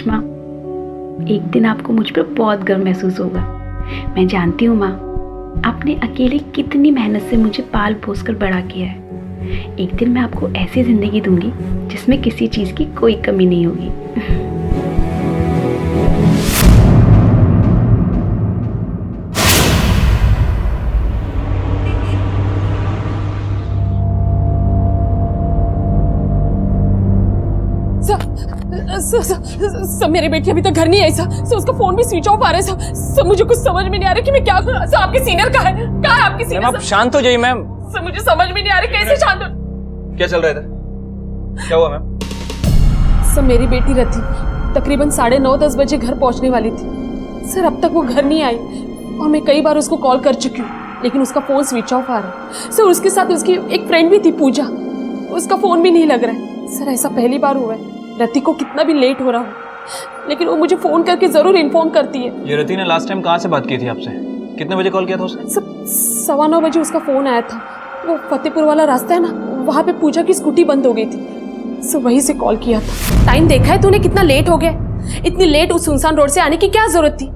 करिश्मा, एक दिन आपको मुझ पर बहुत गर्व महसूस होगा। मैं जानती हूँ माँ, आपने अकेले कितनी मेहनत से मुझे पाल पोस कर बड़ा किया है। एक दिन मैं आपको ऐसी जिंदगी दूंगी जिसमें किसी चीज़ की कोई कमी नहीं होगी। सब मेरी बेटी अभी तक घर नहीं आई सर। उसका फोन भी स्विच ऑफ आ रहा है सर। मुझे कुछ समझ में नहीं आ रहा कि मैं क्या करूं। सर आपके सीनियर कहाँ है आपके सीनियर? आप शांत हो जाइए मैम। सर मुझे समझ में नहीं आ रहा कैसे शांत हो। क्या चल रहा था? क्या हुआ मैम? सर मेरी बेटी रथी तकरीबन 9:30-10 बजे घर पहुंचने वाली थी सर। अब तक वो घर नहीं आई और मैं कई बार उसको कॉल कर चुकी हूँ, लेकिन उसका फोन स्विच ऑफ आ रहा है सर। उसके साथ उसकी एक फ्रेंड भी थी पूजा, उसका फोन भी नहीं लग रहा है सर। ऐसा पहली बार हुआ है। रति को कितना भी लेट हो रहा हो, लेकिन वो मुझे फोन करके जरूर इन्फॉर्म करती है। ये रति ने लास्ट टाइम कहाँ से बात की थी आपसे? कितने बजे कॉल किया था उसने? सब 9:15 बजे उसका फोन आया था। वो फतेहपुर वाला रास्ता है ना, वहाँ पे पूजा की स्कूटी बंद हो गई थी सो वहीं से कॉल किया था। टाइम देखा है तूने कितना लेट हो गया? इतनी लेट उस सुनसान रोड से आने की क्या जरूरत थी?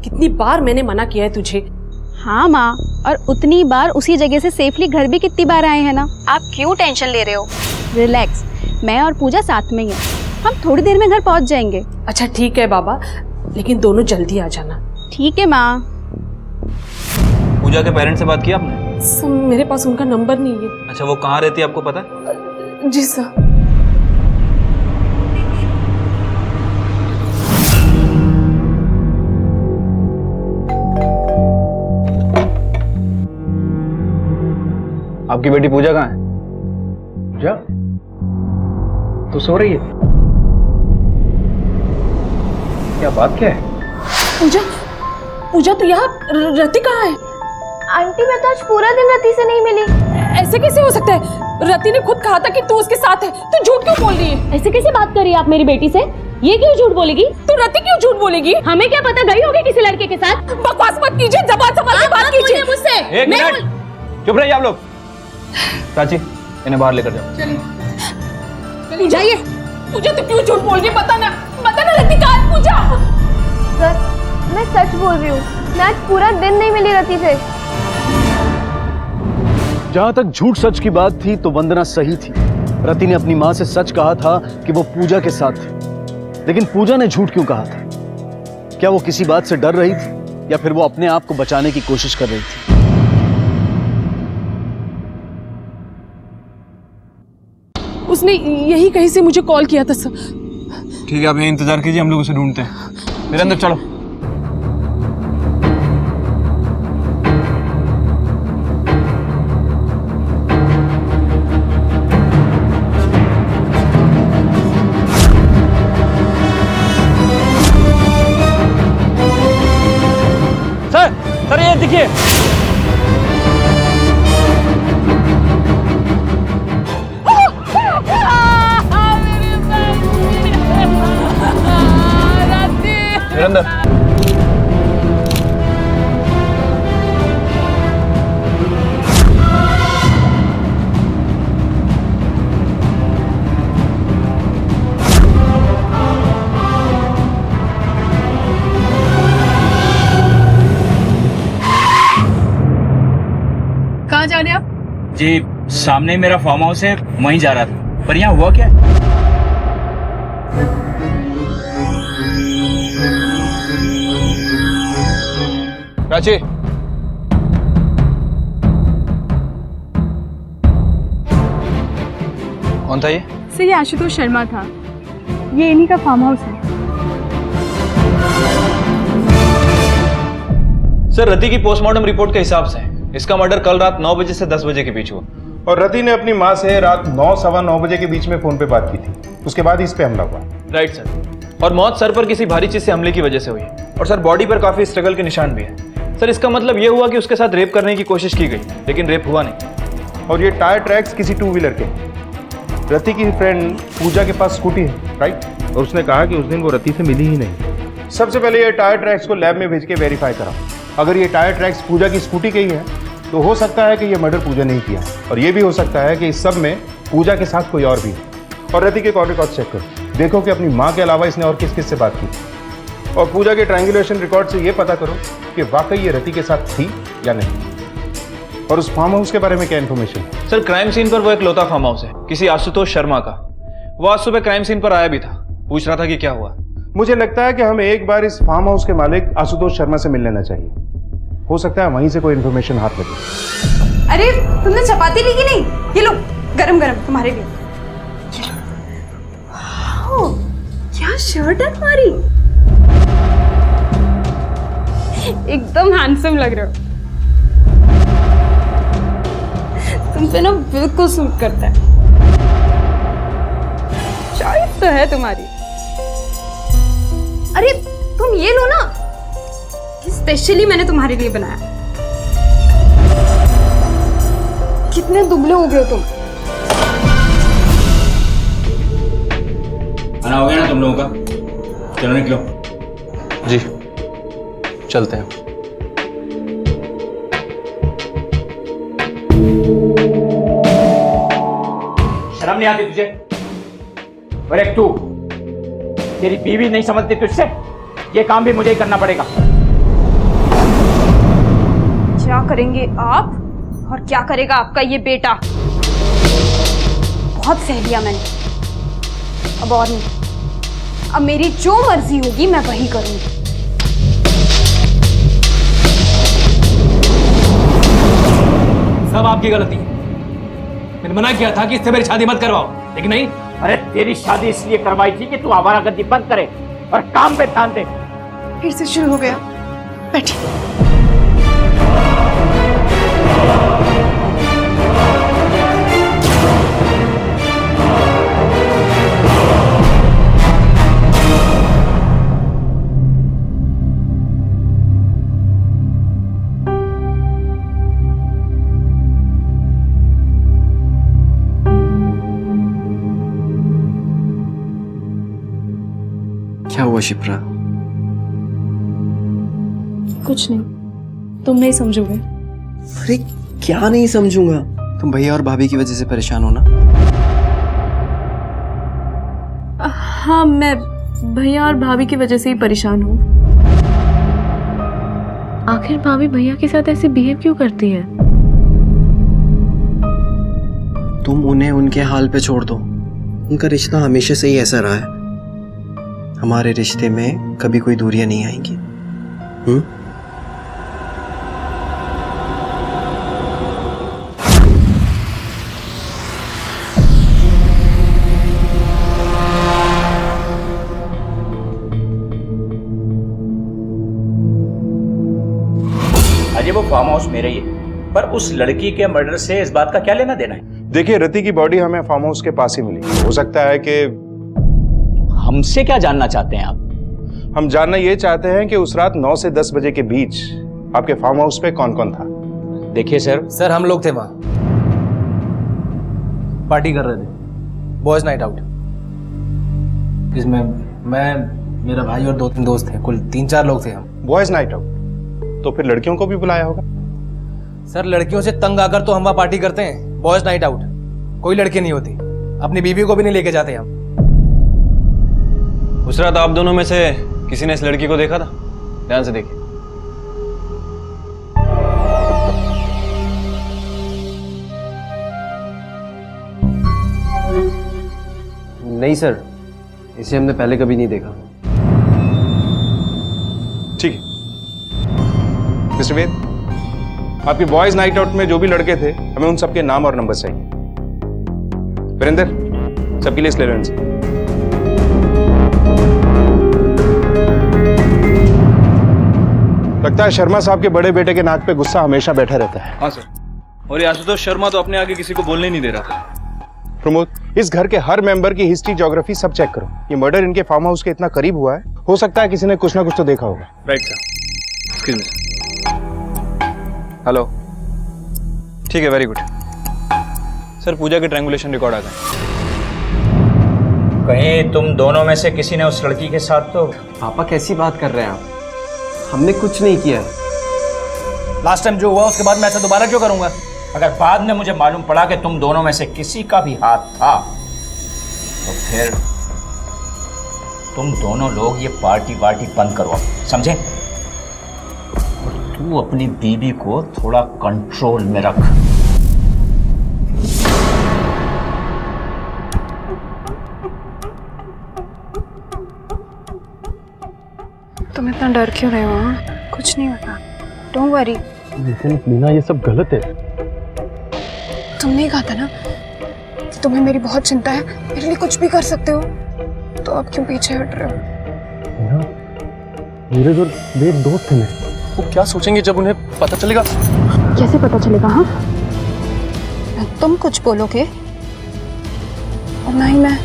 कितनी बार मैंने मना किया है तुझे। हाँ माँ, और उतनी बार उसी जगह से सेफली घर भी कितनी बार आए हैं ना। आप क्यों टेंशन ले रहे हो? रिलैक्स, मैं और पूजा साथ में ही हैं। हम थोड़ी देर में घर पहुंच जाएंगे। अच्छा ठीक है बाबा, लेकिन दोनों जल्दी आ जाना। ठीक है माँ। पूजा के पेरेंट्स से बात की आपने? सर मेरे पास उनका नंबर नहीं है। अच्छा, वो कहाँ रहती है आपको पता है? जी सर। आपकी बेटी पूजा कहाँ है? पूजा तो सो रही है। क्या बात क्या है? पूजा तो यहाँ, रति कहाँ है? आंटी मैं तो आज पूरा दिन रति से नहीं मिली। ऐसे कैसे हो सकता है? रति ने खुद कहा था कि तू उसके साथ है, तू झूठ क्यों बोल रही है? ऐसे कैसे बात कर रही है आप मेरी बेटी से? ये क्यों झूठ बोलेगी? तू रति क्यों झूठ बोलेगी? हमें क्या पता, गई होगी किसी लड़के के साथ। बकवास मत कीजिए, जबान संभाल के बात कीजिए मुझसे। एक मिनट चुप रहिए आप लोग। प्राची, इन्हें बाहर लेकर जाओ। चलिए जाइए। पूजा तू क्यों झूठ बोल रही है? बता ना रति कहाँ है? पूजा सर मैं सच बोल रही हूँ, मैं आज पूरा दिन नहीं मिली रति से। जहां तक झूठ सच की बात थी तो वंदना सही थी। रति ने अपनी मां से सच कहा था कि वो पूजा के साथ थी, लेकिन पूजा ने झूठ क्यों कहा था? क्या वो किसी बात से डर रही थी या फिर वो अपने आप को बचाने की कोशिश कर रही थी? उसने यही कहीं से मुझे कॉल किया था सर। ठीक है, आप यहीं इंतजार कीजिए, हम लोग उसे ढूंढते हैं। मेरे अंदर चलो। सर ये देखिए। मेरे अंदर। कहाँ जा रहे हैं आप? जी सामने मेरा फार्म हाउस है, वहीं जा रहा था। पर यहाँ हुआ क्या? प्राची, कौन था ये? सर ये आशुतोष शर्मा था, ये इन्हीं का फार्म हाउस है। सर रति की पोस्टमार्टम रिपोर्ट के हिसाब से इसका मर्डर कल रात 9 बजे से 10 बजे के बीच हुआ। और रति ने अपनी मां से रात 9-9:15 बजे के बीच में फोन पे बात की थी। उसके बाद इस पे हमला हुआ। Right sir. और मौत सर पर किसी भारी चीज से हमले की वजह से हुई। और सर बॉडी पर काफी स्ट्रगल के निशान भी है। सर इसका मतलब ये हुआ कि उसके साथ रेप करने की कोशिश की गई, लेकिन रेप हुआ नहीं। और ये टायर ट्रैक्स किसी 2 व्हीलर के। रति की फ्रेंड पूजा के पास स्कूटी है, राइट? और उसने कहा कि उस दिन वो रति से मिली ही नहीं। सबसे पहले ये टायर ट्रैक्स को लैब में भेज के वेरीफाई कराओ। अगर ये टायर ट्रैक्स पूजा की स्कूटी के ही है तो हो सकता है कि ये मर्डर पूजा नहीं किया, और ये भी हो सकता है कि इस सब में पूजा के साथ कोई और भी है। और रति के कॉल रिकॉर्ड चेक करो। देखो कि अपनी माँ के अलावा इसने और किस किस से बात की, और पूजा के ट्रायंगुलेशन रिकॉर्ड से यह पता करो कि वाकई ये रति के साथ थी या नहीं, और उस फार्म हाउस के बारे में क्या इन्फॉर्मेशन है। सर क्राइम सीन पर वो एक लौता फार्म हाउस है किसी आशुतोष शर्मा का। वो आज सुबह क्राइम सीन पर आया भी था, पूछ रहा था कि क्या हुआ। मुझे लगता है कि हमें एक बार इस फार्म हाउस के मालिक आशुतोष शर्मा से मिल लेना चाहिए, हो सकता है वहीं से कोई इन्फॉर्मेशन हाथ लगे। अरे तुमने चपाती ली कि नहीं? ये लो गरम गरम तुम्हारे लिए। वाह, क्या शर्ट है तुम्हारी, एकदम हैंडसम लग रहे हो। तुम पे ना बिल्कुल सूट करता है, चॉइस तो है तुम्हारी। अरे तुम ये लो ना, स्पेशली मैंने तुम्हारे लिए बनाया। कितने दुबले हो गए हो तुम। खाना हो गया ना तुम लोगों का? चलो निकलो। जी चलते हैं। शर्म नहीं आती तुझे? और एक तू, तेरी बीवी नहीं समझती तुझसे? ये काम भी मुझे ही करना पड़ेगा। क्या करेंगे आप और क्या करेगा आपका ये बेटा? बहुत सह लिया मैंने, अब और नहीं। अब मेरी जो मर्जी होगी मैं वही करूंगी। सब आपकी गलती है। मैंने मना किया था कि इससे मेरी शादी मत करवाओ, लेकिन नहीं। अरे तेरी शादी इसलिए करवाई थी कि तू आवारागर्दी बंद करे और काम पे ध्यान दे। फिर से शुरू हो गया, बैठिए। क्या हुआ शिप्रा? कुछ नहीं, तुम नहीं समझोगे। अरे क्या नहीं समझूंगा? तुम भैया और भाभी की वजह से परेशान हो ना? हाँ, मैं भैया और भाभी की वजह से ही परेशान हूँ। आखिर भाभी भैया के साथ ऐसे बिहेव क्यों करती है? तुम उन्हें उनके हाल पे छोड़ दो। उनका रिश्ता हमेशा से ही ऐसा रहा है। हमारे रिश्ते में कभी कोई दूरियां नहीं आएंगी। अजय वो फार्म हाउस मेरा ही है, पर उस लड़की के मर्डर से इस बात का क्या लेना देना है? देखिए, रति की बॉडी हमें फार्म हाउस के पास ही मिली। हो सकता है कि हमसे क्या जानना चाहते हैं आप? हम जानना ये चाहते हैं कि उस रात 9 से 10 बजे के बीच आपके फार्म हाउस पे कौन कौन था। देखिए सर हम लोग थे वहां, पार्टी कर रहे थे, बॉयज नाइट आउट। इसमें मैं, मेरा भाई और 2-3 दोस्त थे, कुल 3-4 लोग थे हम। बॉयज नाइट आउट, तो फिर लड़कियों को भी बुलाया होगा? सर लड़कियों से तंग आकर तो हम वहां पार्टी करते हैं, बॉयज नाइट आउट। कोई लड़की नहीं होती, अपनी बीवी को भी नहीं लेके जाते हम। उस रात आप दोनों में से किसी ने इस लड़की को देखा था? ध्यान से देखिए। नहीं सर, इसे हमने पहले कभी नहीं देखा। ठीक है मिस्टर वेद, आपकी बॉयज नाइट आउट में जो भी लड़के थे, हमें उन सबके नाम और नंबर चाहिए। वीरेंद्र, सबकी लिस्ट ले लो इनसे। लगता है शर्मा साहब के बड़े बेटे के नाक पे गुस्सा हमेशा बैठा रहता है। हाँ सर, और ये आशुतोष शर्मा तो अपने आगे किसी को बोलने नहीं दे रहा था। प्रमोद, इस घर के हर मेंबर की हिस्ट्री, ज्योग्राफी सब चेक करो। ये मर्डर इनके फार्म हाउस के इतना करीब हुआ है, हो सकता है किसी ने कुछ ना कुछ तो देखा होगा। Right sir, excuse me. Hello, ठीक है, वेरी गुड सर। पूजा के ट्रायंगुलेशन रिकॉर्ड आ गए। कहीं तुम दोनों में से किसी ने उस लड़की के साथ तो? पापा कैसी बात कर रहे हैं आप? हमने कुछ नहीं किया। लास्ट टाइम जो हुआ उसके बाद मैं ऐसा दोबारा क्यों करूंगा? अगर बाद में मुझे मालूम पड़ा कि तुम दोनों में से किसी का भी हाथ था, तो फिर तुम दोनों लोग ये पार्टी वार्टी बंद करो, समझे? और तू अपनी बीवी को थोड़ा कंट्रोल में रख। तुम इतना डर क्यों रहे हो? कुछ नहीं होता, डोंट वरी। लेकिन मीना ये सब गलत है। तुमने कहा था ना कि तुम्हें मेरी बहुत चिंता है, मेरे लिए कुछ भी कर सकते हो, तो अब क्यों पीछे हट रहे हो? नीरज और वेद दोस्त हैं, वो क्या सोचेंगे जब उन्हें पता चलेगा? कैसे पता चलेगा? हाँ, तुम कुछ बोलोगे और ना ही मैं।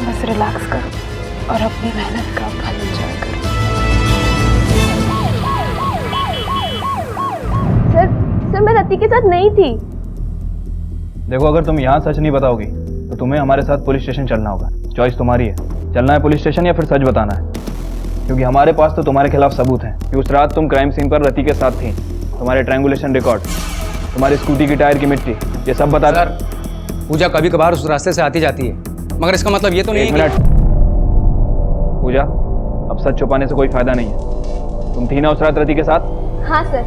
बस रिलैक्स करो और अपनी मेहनत का फल एंजॉय करो। सर मैं रति के साथ नहीं थी। देखो, अगर तुम यहाँ सच नहीं बताओगी तो तुम्हें हमारे साथ पुलिस स्टेशन चलना होगा। चॉइस तुम्हारी है, चलना है पुलिस स्टेशन या फिर सच बताना है, क्योंकि हमारे पास तो तुम्हारे खिलाफ सबूत हैं कि उस रात तुम क्राइम सीन पर रति के साथ थी। तुम्हारे ट्रायंगुलेशन रिकॉर्ड, तुम्हारी स्कूटी की टायर की मिट्टी, ये सब बता। सर, पूजा कभी कभार उस रास्ते से आती जाती है, मगर इसका मतलब ये तो नहीं है। एक मिनट पूजा, अब सच छुपाने से कोई फायदा नहीं है। तुम थी ना उस रात रति के साथ? हाँ सर,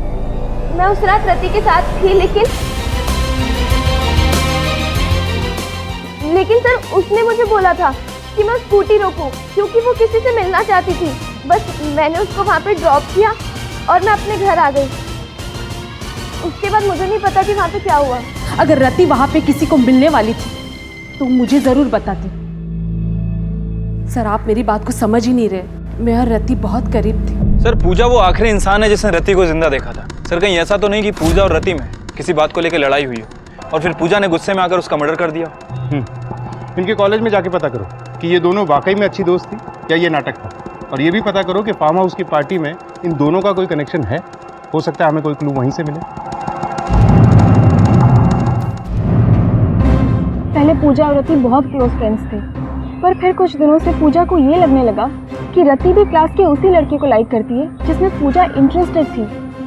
मैं उस रात रति के साथ थी, लेकिन सर उसने मुझे बोला था कि मैं स्कूटी रोकूं क्योंकि वो किसी से मिलना चाहती थी। बस मैंने उसको वहाँ पे ड्रॉप किया और मैं अपने घर आ गई। उसके बाद मुझे नहीं पता कि वहाँ पे क्या हुआ। अगर रति वहाँ पे किसी को मिलने वाली थी तो मुझे जरूर बताती। सर, आप मेरी बात को समझ ही नहीं रहे। मैं और रति बहुत करीब थी। सर, पूजा वो आखिरी इंसान है जिसने रति को जिंदा देखा था। सर, कहीं ऐसा तो नहीं कि पूजा और रति में किसी बात को लेकर लड़ाई हुई हो और फिर पूजा ने गुस्से में आकर उसका मर्डर कर दिया? इनके कॉलेज में जाके पता करो कि ये दोनों वाकई में अच्छी दोस्त थी या ये नाटक था, और ये भी पता करो कि फार्म हाउस की पार्टी में इन दोनों का कोई कनेक्शन है। हो सकता है हमें कोई क्लू वहीं से मिले। पहले पूजा और रति बहुत क्लोज फ्रेंड्स थे, पर फिर कुछ दिनों से पूजा को ये लगने लगा कि रति भी क्लास के उसी लड़के को लाइक करती है जिसमें पूजा इंटरेस्टेड थी।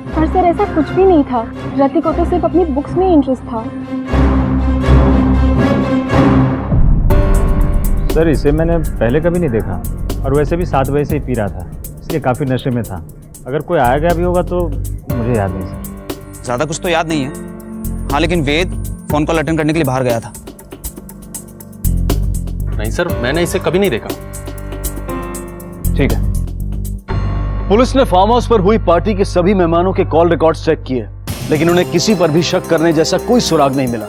पर सर ऐसा कुछ भी नहीं था, रति को तो सिर्फ अपनी बुक्स में इंटरेस्ट था। सर, इसे मैंने पहले कभी नहीं देखा, और वैसे भी 7 बजे से ही पी रहा था, इसलिए काफ़ी नशे में था। अगर कोई आया गया भी होगा तो मुझे याद नहीं सर। ज़्यादा कुछ तो याद नहीं है। हाँ, लेकिन वेद फोन कॉल अटेंड करने के लिए बाहर गया था। नहीं सर, मैंने इसे कभी नहीं देखा। ठीक है। पुलिस ने फार्म हाउस पर हुई पार्टी के सभी मेहमानों के कॉल रिकॉर्ड्स चेक किए, लेकिन उन्हें किसी पर भी शक करने जैसा कोई सुराग नहीं मिला।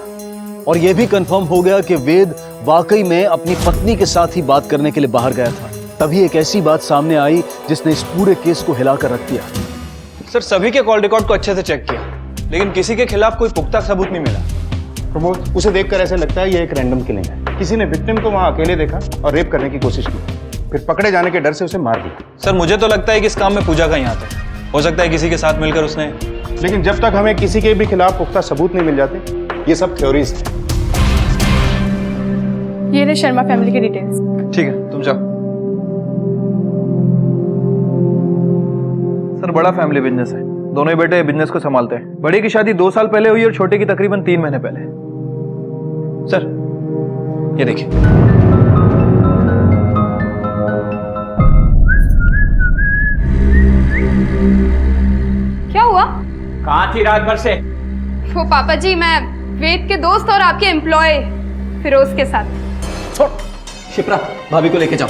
और यह भी कंफर्म हो गया कि वेद वाकई में अपनी पत्नी के साथ ही बात करने के लिए बाहर गया था। तभी एक ऐसी बात सामने आई जिसने इस पूरे केस को हिलाकर रख दिया। सर, सभी के कॉल रिकॉर्ड को अच्छे से चेक किया, लेकिन किसी के खिलाफ कोई पुख्ता सबूत नहीं मिला। प्रमोद, उसे देखकर ऐसे लगता है ये एक रैंडम किलिंग है। किसी ने विक्टिम को वहां अकेले देखा और रेप करने की कोशिश की, फिर पकड़े जाने के डर से उसे मार दिया। सर, मुझे तो लगता है कि इस काम में पूजा का ही हाथ है। हो सकता है किसी के साथ मिलकर उसने। लेकिन जब तक हमें किसी के भी खिलाफ पुख्ता सबूत नहीं मिल जाते, ये सब थ्योरीज हैं। ये रहे शर्मा फैमिली की डिटेल्स। ठीक है, तुम जाओ। सर, बड़ा फैमिली बिजनेस है, दोनों ही बेटे बिजनेस को संभालते हैं। बड़े की शादी 2 साल पहले हुई और छोटे की तकरीबन 3 महीने पहले। सर, ये देखिए। क्या हुआ? कहाँ थी रात भर से? वो पापा जी, मैं वेद के दोस्त और आपके एम्प्लॉय फिरोज के साथ। छोड़, शिप्रा, भाभी को लेके जाओ।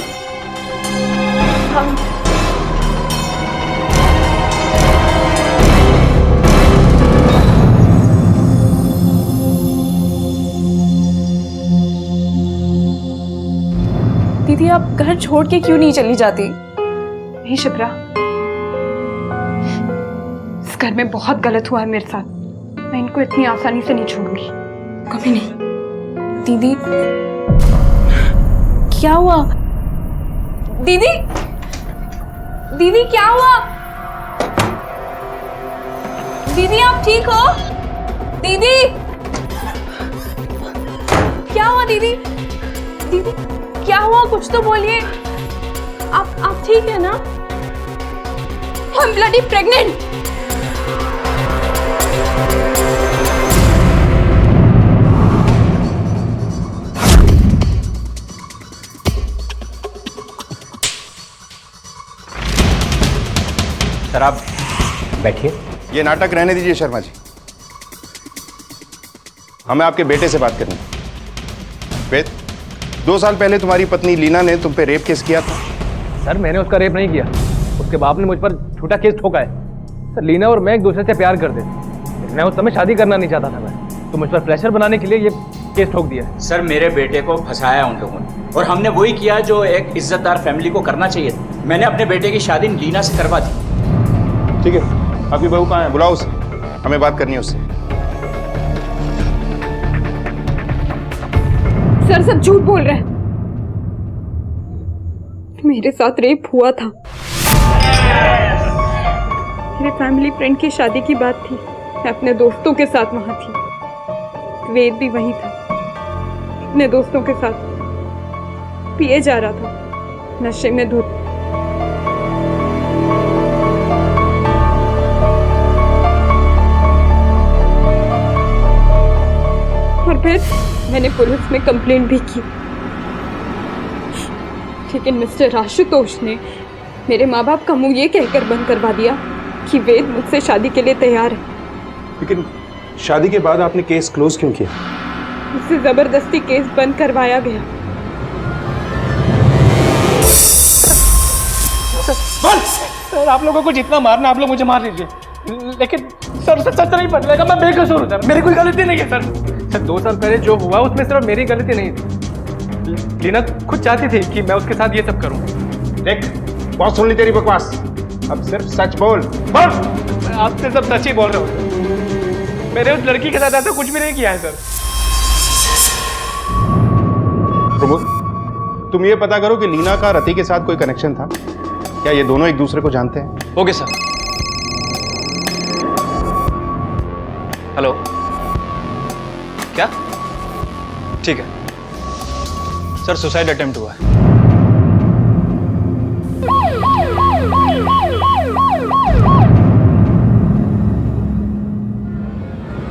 दीदी, आप घर छोड़ के क्यों नहीं चली जाती? नहीं शिप्रा, इस घर में बहुत गलत हुआ है मेरे साथ। मैं इनको इतनी आसानी से नहीं छोड़ूंगी, कभी नहीं। दीदी, क्या हुआ? दीदी, दीदी क्या हुआ? दीदी, आप ठीक हो? दीदी, क्या हुआ? दीदी, दीदी क्या हुआ? कुछ तो बोलिए। आप ठीक है ना? I'm bloody pregnant. सर आप बैठिए। ये नाटक रहने दीजिए शर्मा जी, हमें आपके बेटे से बात करनी है। वेद, 2 साल पहले तुम्हारी पत्नी लीना ने तुम पे रेप केस किया था। सर मैंने उसका रेप नहीं किया, उसके बाप ने मुझ पर झूठा केस ठोका है। सर लीना और मैं एक दूसरे से प्यार करते थे, मैं उस समय शादी करना नहीं चाहता था मैं, तो मुझ पर प्रेशर बनाने के लिए ये केस ठोक दिया है। सर मेरे बेटे को फंसाया उन लोगों ने, और हमने वही किया जो एक इज्जतदार फैमिली को करना चाहिए था। मैंने अपने बेटे की शादी लीना से करवा दी। ठीक है, आपकी बहू कहाँ है? बुलाओ उसे, हमें बात करनी है उससे। सर सब झूठ बोल रहे हैं, मेरे साथ रेप हुआ था। मेरे फैमिली फ्रेंड की शादी की बात थी, मैं अपने दोस्तों के साथ वहां थी, वेद भी वहीं था, अपने दोस्तों के साथ पिए जा रहा था, नशे में धुत। और फिर मैंने पुलिस में कंप्लेंट भी की, लेकिन मिस्टर आशुतोष ने मेरे माँ बाप का मुंह ये कहकर बंद करवा दिया कि वेद मुझसे शादी के लिए तैयार है। लेकिन शादी के बाद आपने केस क्लोज क्यों किया? उससे जबरदस्ती केस बंद करवाया गया। सर आप लोगों को जितना मारना आप लोग मुझे मार लीजिए, लेकिन सर सच नहीं बदलेगा, मैं बेकसूर हूँ सर, मेरी कोई गलती नहीं है सर। 2 साल पहले जो हुआ उसमें सिर्फ मेरी गलती नहीं थी, लीना खुद चाहती थी कि मैं उसके साथ ये सब करूं। देख, बहुत सुन ली तेरी बकवास, अब सिर्फ सच बोल। मैं आपसे सब सच ही बोल रहा हूँ, मैंने उस लड़की के साथ ऐसा कुछ भी नहीं किया है सर। प्रमोद, तुम ये पता करो कि लीना का रति के साथ कोई कनेक्शन था क्या? ये दोनों एक दूसरे को जानते हैं? Okay sir. हेलो, क्या? ठीक है सर, सुसाइड अटेम्प्ट हुआ है।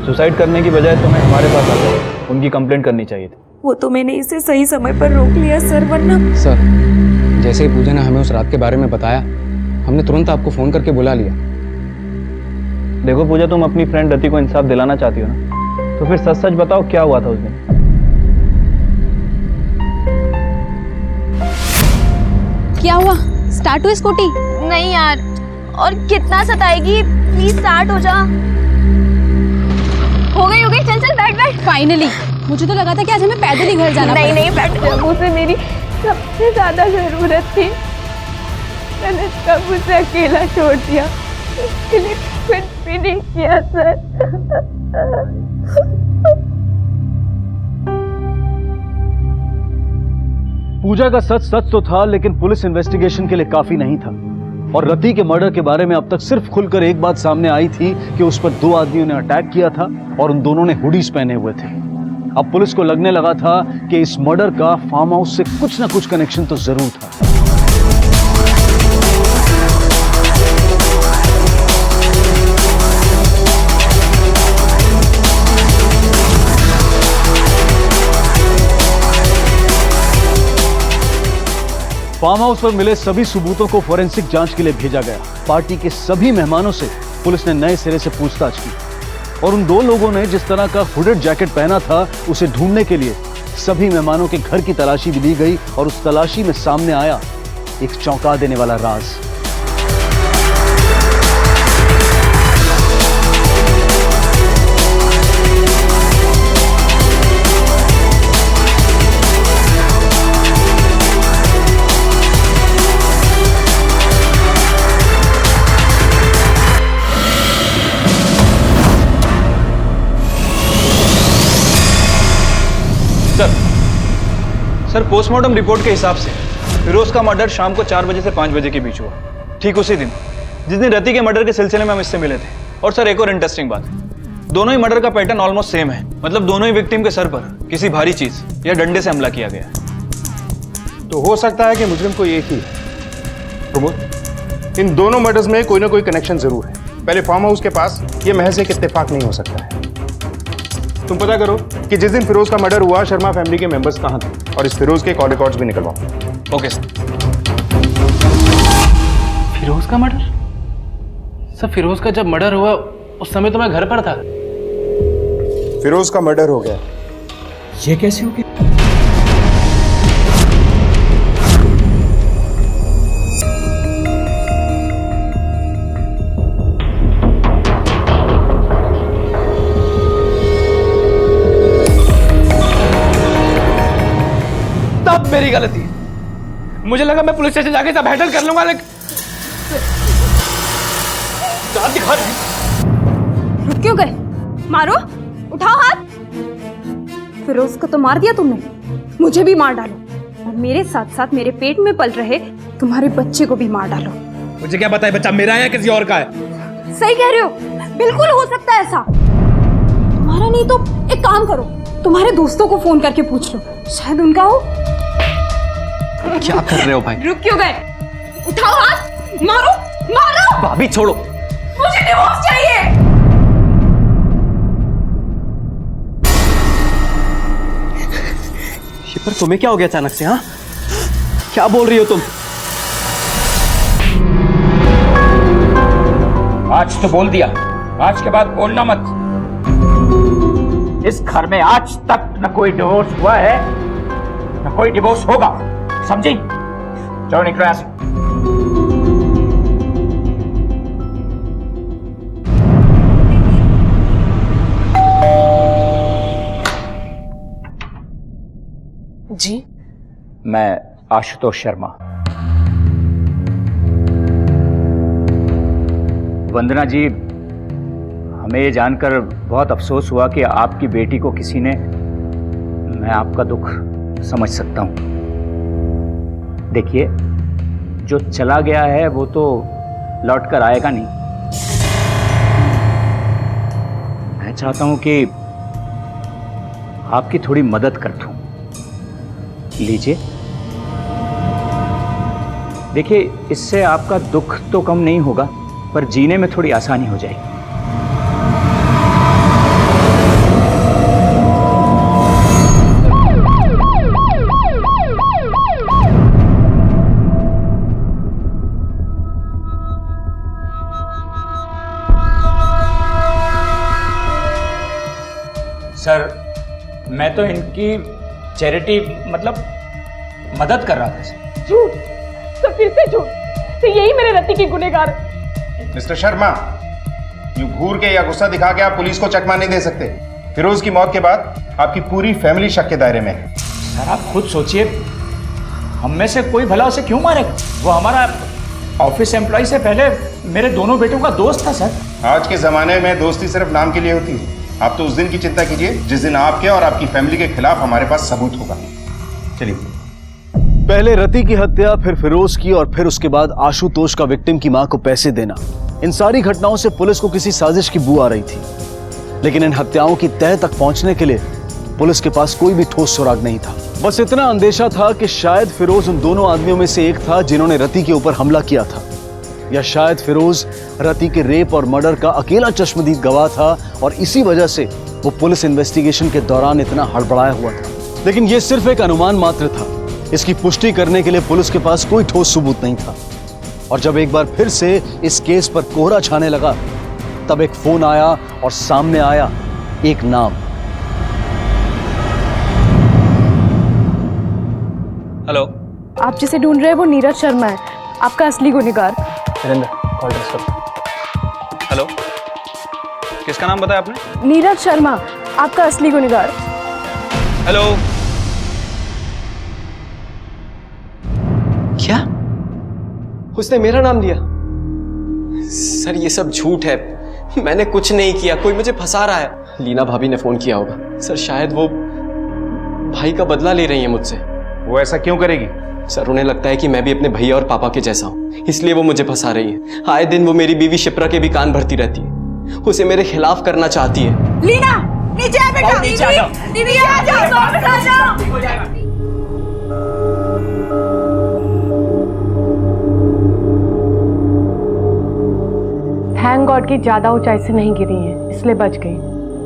सुसाइड करने की बजाय तुम्हें हमारे पास आकर उनकी कंप्लेंट करनी चाहिए थी। वो तो मैंने इसे सही समय पर रोक लिया सर, वरना। सर जैसे ही पूजा ने हमें उस रात के बारे में बताया, हमने तुरंत आपको फोन करके बुला लिया। देखो पूजा, तुम अपनी फ्रेंड रति को इंसाफ दिलाना चाहती हो ना, तो फिर सच सच बताओ क्या हुआ था उस दिन। क्या हुआ? स्टार्ट हुई स्कूटी? नहीं यार, और कितना सताएगी, प्लीज स्टार्ट हो जा। हो गई चल चल बैठ बैठ। फाइनली, मुझे तो लगा था कि आज हमें पैदल ही घर जाना नहीं नहीं बैठ। उसे मेरी सबसे ज्यादा जरूरत थी, मैंने तब उसे अकेला छोड़ दिया, उसके लिए कुछ भी नहीं किया सर। पूजा का सच सच तो था, लेकिन पुलिस इन्वेस्टिगेशन के लिए काफी नहीं था। और रति के मर्डर के बारे में अब तक सिर्फ खुलकर एक बात सामने आई थी कि उस पर 2 आदमियों ने अटैक किया था और उन दोनों ने हुडीज पहने हुए थे। अब पुलिस को लगने लगा था कि इस मर्डर का फार्म हाउस से कुछ ना कुछ कनेक्शन तो जरूर था। फार्म हाउस पर मिले सभी सबूतों को फोरेंसिक जांच के लिए भेजा गया। पार्टी के सभी मेहमानों से पुलिस ने नए सिरे से पूछताछ की और उन 2 लोगों ने जिस तरह का हुडेड जैकेट पहना था उसे ढूंढने के लिए सभी मेहमानों के घर की तलाशी भी ली गई और उस तलाशी में सामने आया एक चौंका देने वाला राज। सर पोस्टमार्टम रिपोर्ट के हिसाब से फिरोज का मर्डर शाम को 4 बजे से 5 बजे के बीच हुआ, ठीक उसी दिन जिस दिन रति के मर्डर के सिलसिले में हम इससे मिले थे। और सर एक और इंटरेस्टिंग बात, दोनों ही मर्डर का पैटर्न ऑलमोस्ट सेम है, मतलब दोनों ही विक्टिम के सर पर किसी भारी चीज या डंडे से हमला किया गया। तो हो सकता है कि मुजरिम को एक ही है। प्रमोद, इन दोनों मर्डर्स में कोई ना कोई कनेक्शन जरूर है। पहले फार्म हाउस के पास ये महज एक इत्तेफाक नहीं हो सकता है। तुम पता करो कि जिस दिन फिरोज का मर्डर हुआ शर्मा फैमिली के मेंबर्स कहाँ थे और इस फिरोज के कॉल रिकॉर्ड्स भी निकलवाओ। Okay sir. फिरोज का मर्डर? सर फिरोज का जब मर्डर हुआ उस समय तो मैं घर पर था। फिरोज का मर्डर हो गया। ये कैसे हो गया? तब मेरी गलती। मुझे लगा मैं पुलिस स्टेशन जाके सब हैंडल कर लूंगा, लेकिन दांत दिखा रही। रुक क्यों गए? मारो, उठाओ हाथ। फिरोज को तो मार दिया तुमने, मुझे भी मार डालो और मेरे साथ साथ मेरे पेट में पल रहे तुम्हारे बच्चे को भी मार डालो। मुझे क्या पता है बच्चा मेरा है या किसी और का है? सही कह रहे हो, बिल्कुल हो सकता है ऐसा। तुम्हारा नहीं तो एक काम करो, तुम्हारे दोस्तों को फोन करके पूछ लो, शायद उनका हो। क्या कर रहे हो भाई? रुक क्यों गए? उठाओ हाथ, मारो मारो। भाभी छोड़ो। मुझे डिवोर्स चाहिए। शिपर तुम्हें क्या हो गया अचानक से? हाँ, क्या बोल रही हो तुम? आज तो बोल दिया, आज के बाद बोलना मत। इस घर में आज तक न कोई डिवोर्स हुआ है न कोई डिवोर्स होगा, समझी? चलो निकलो यहां से। जी, मैं आशुतोष शर्मा। वंदना जी, हमें ये जानकर बहुत अफसोस हुआ कि आपकी बेटी को किसी ने, मैं आपका दुख समझ सकता हूं। देखिए, जो चला गया है वो तो लौट कर आएगा नहीं। मैं चाहता हूं कि आपकी थोड़ी मदद कर दूं। लीजिए, देखिए, इससे आपका दुख तो कम नहीं होगा पर जीने में थोड़ी आसानी हो जाएगी। सर, मैं तो इनकी चैरिटी मतलब मदद कर रहा था सर। झूठ, तो फिर से झूठ। तो यही मेरे रति की गुनहगार। मिस्टर शर्मा, यूं घूर के या गुस्सा दिखा के आप पुलिस को चकमा नहीं दे सकते। फिरोज की मौत के बाद आपकी पूरी फैमिली शक के दायरे में है। सर आप खुद सोचिए, हम में से कोई भला उसे क्यों मारेगा? वो हमारा ऑफिस एम्प्लॉय से पहले मेरे दोनों बेटों का दोस्त था सर। आज के जमाने में दोस्ती सिर्फ नाम के लिए होती है। आप तो उस दिन की चिंता कीजिए जिस दिन आपके और आपकी फैमिली के खिलाफ हमारे पास सबूत होगा। चलिए। पहले रति की हत्या, फिर फिरोज की और फिर उसके बाद आशुतोष का विक्टिम की मां को पैसे देना, इन सारी घटनाओं से पुलिस को किसी साजिश की बू आ रही थी। लेकिन इन हत्याओं की तह तक पहुंचने के लिए पुलिस के पास कोई भी ठोस सुराग नहीं था। बस इतना अंदेशा था कि शायद फिरोज उन दोनों आदमियों में से एक था जिन्होंने रति के ऊपर हमला किया था, या शायद फिरोज रति के रेप और मर्डर का अकेला चश्मदीद गवाह था और इसी वजह से वो पुलिस इन्वेस्टिगेशन के दौरान इतना हड़बड़ाया हुआ था। लेकिन ये सिर्फ एक अनुमान मात्र था। इसकी पुष्टि करने के लिए पुलिस के पास कोई ठोस सबूत नहीं था। और जब एक बार फिर से इस केस पर कोहरा छाने लगा, तब एक फोन आया और सामने आया एक नाम। हेलो, आप जिसे ढूंढ रहे हैं वो नीरज शर्मा है, आपका असली गुनहगार। Call transfer. हेलो, किसका नाम बताया आपने? नीरज शर्मा, आपका असली गुनहगार। हेलो। क्या? उसने मेरा नाम लिया? सर ये सब झूठ है, मैंने कुछ नहीं किया, कोई मुझे फंसा रहा है। लीना भाभी ने फोन किया होगा। सर शायद वो भाई का बदला ले रही है मुझसे। वो ऐसा क्यों करेगी? सर उन्हें लगता है कि मैं भी अपने भैया और पापा के जैसा हूँ, इसलिए वो मुझे फंसा रही है। आए दिन वो मेरी बीवी शिप्रा के भी कान भरती रहती है, उसे मेरे खिलाफ करना चाहती है। लीना, नीचे आ बेटा। नीचे आ जाओ। दीदी आ जाओ, वापस आ जाओ। हो जाएगा। थैंक गॉड की ज़्यादा ऊंचाई से नहीं गिरी हैं, इसलिए बच गई।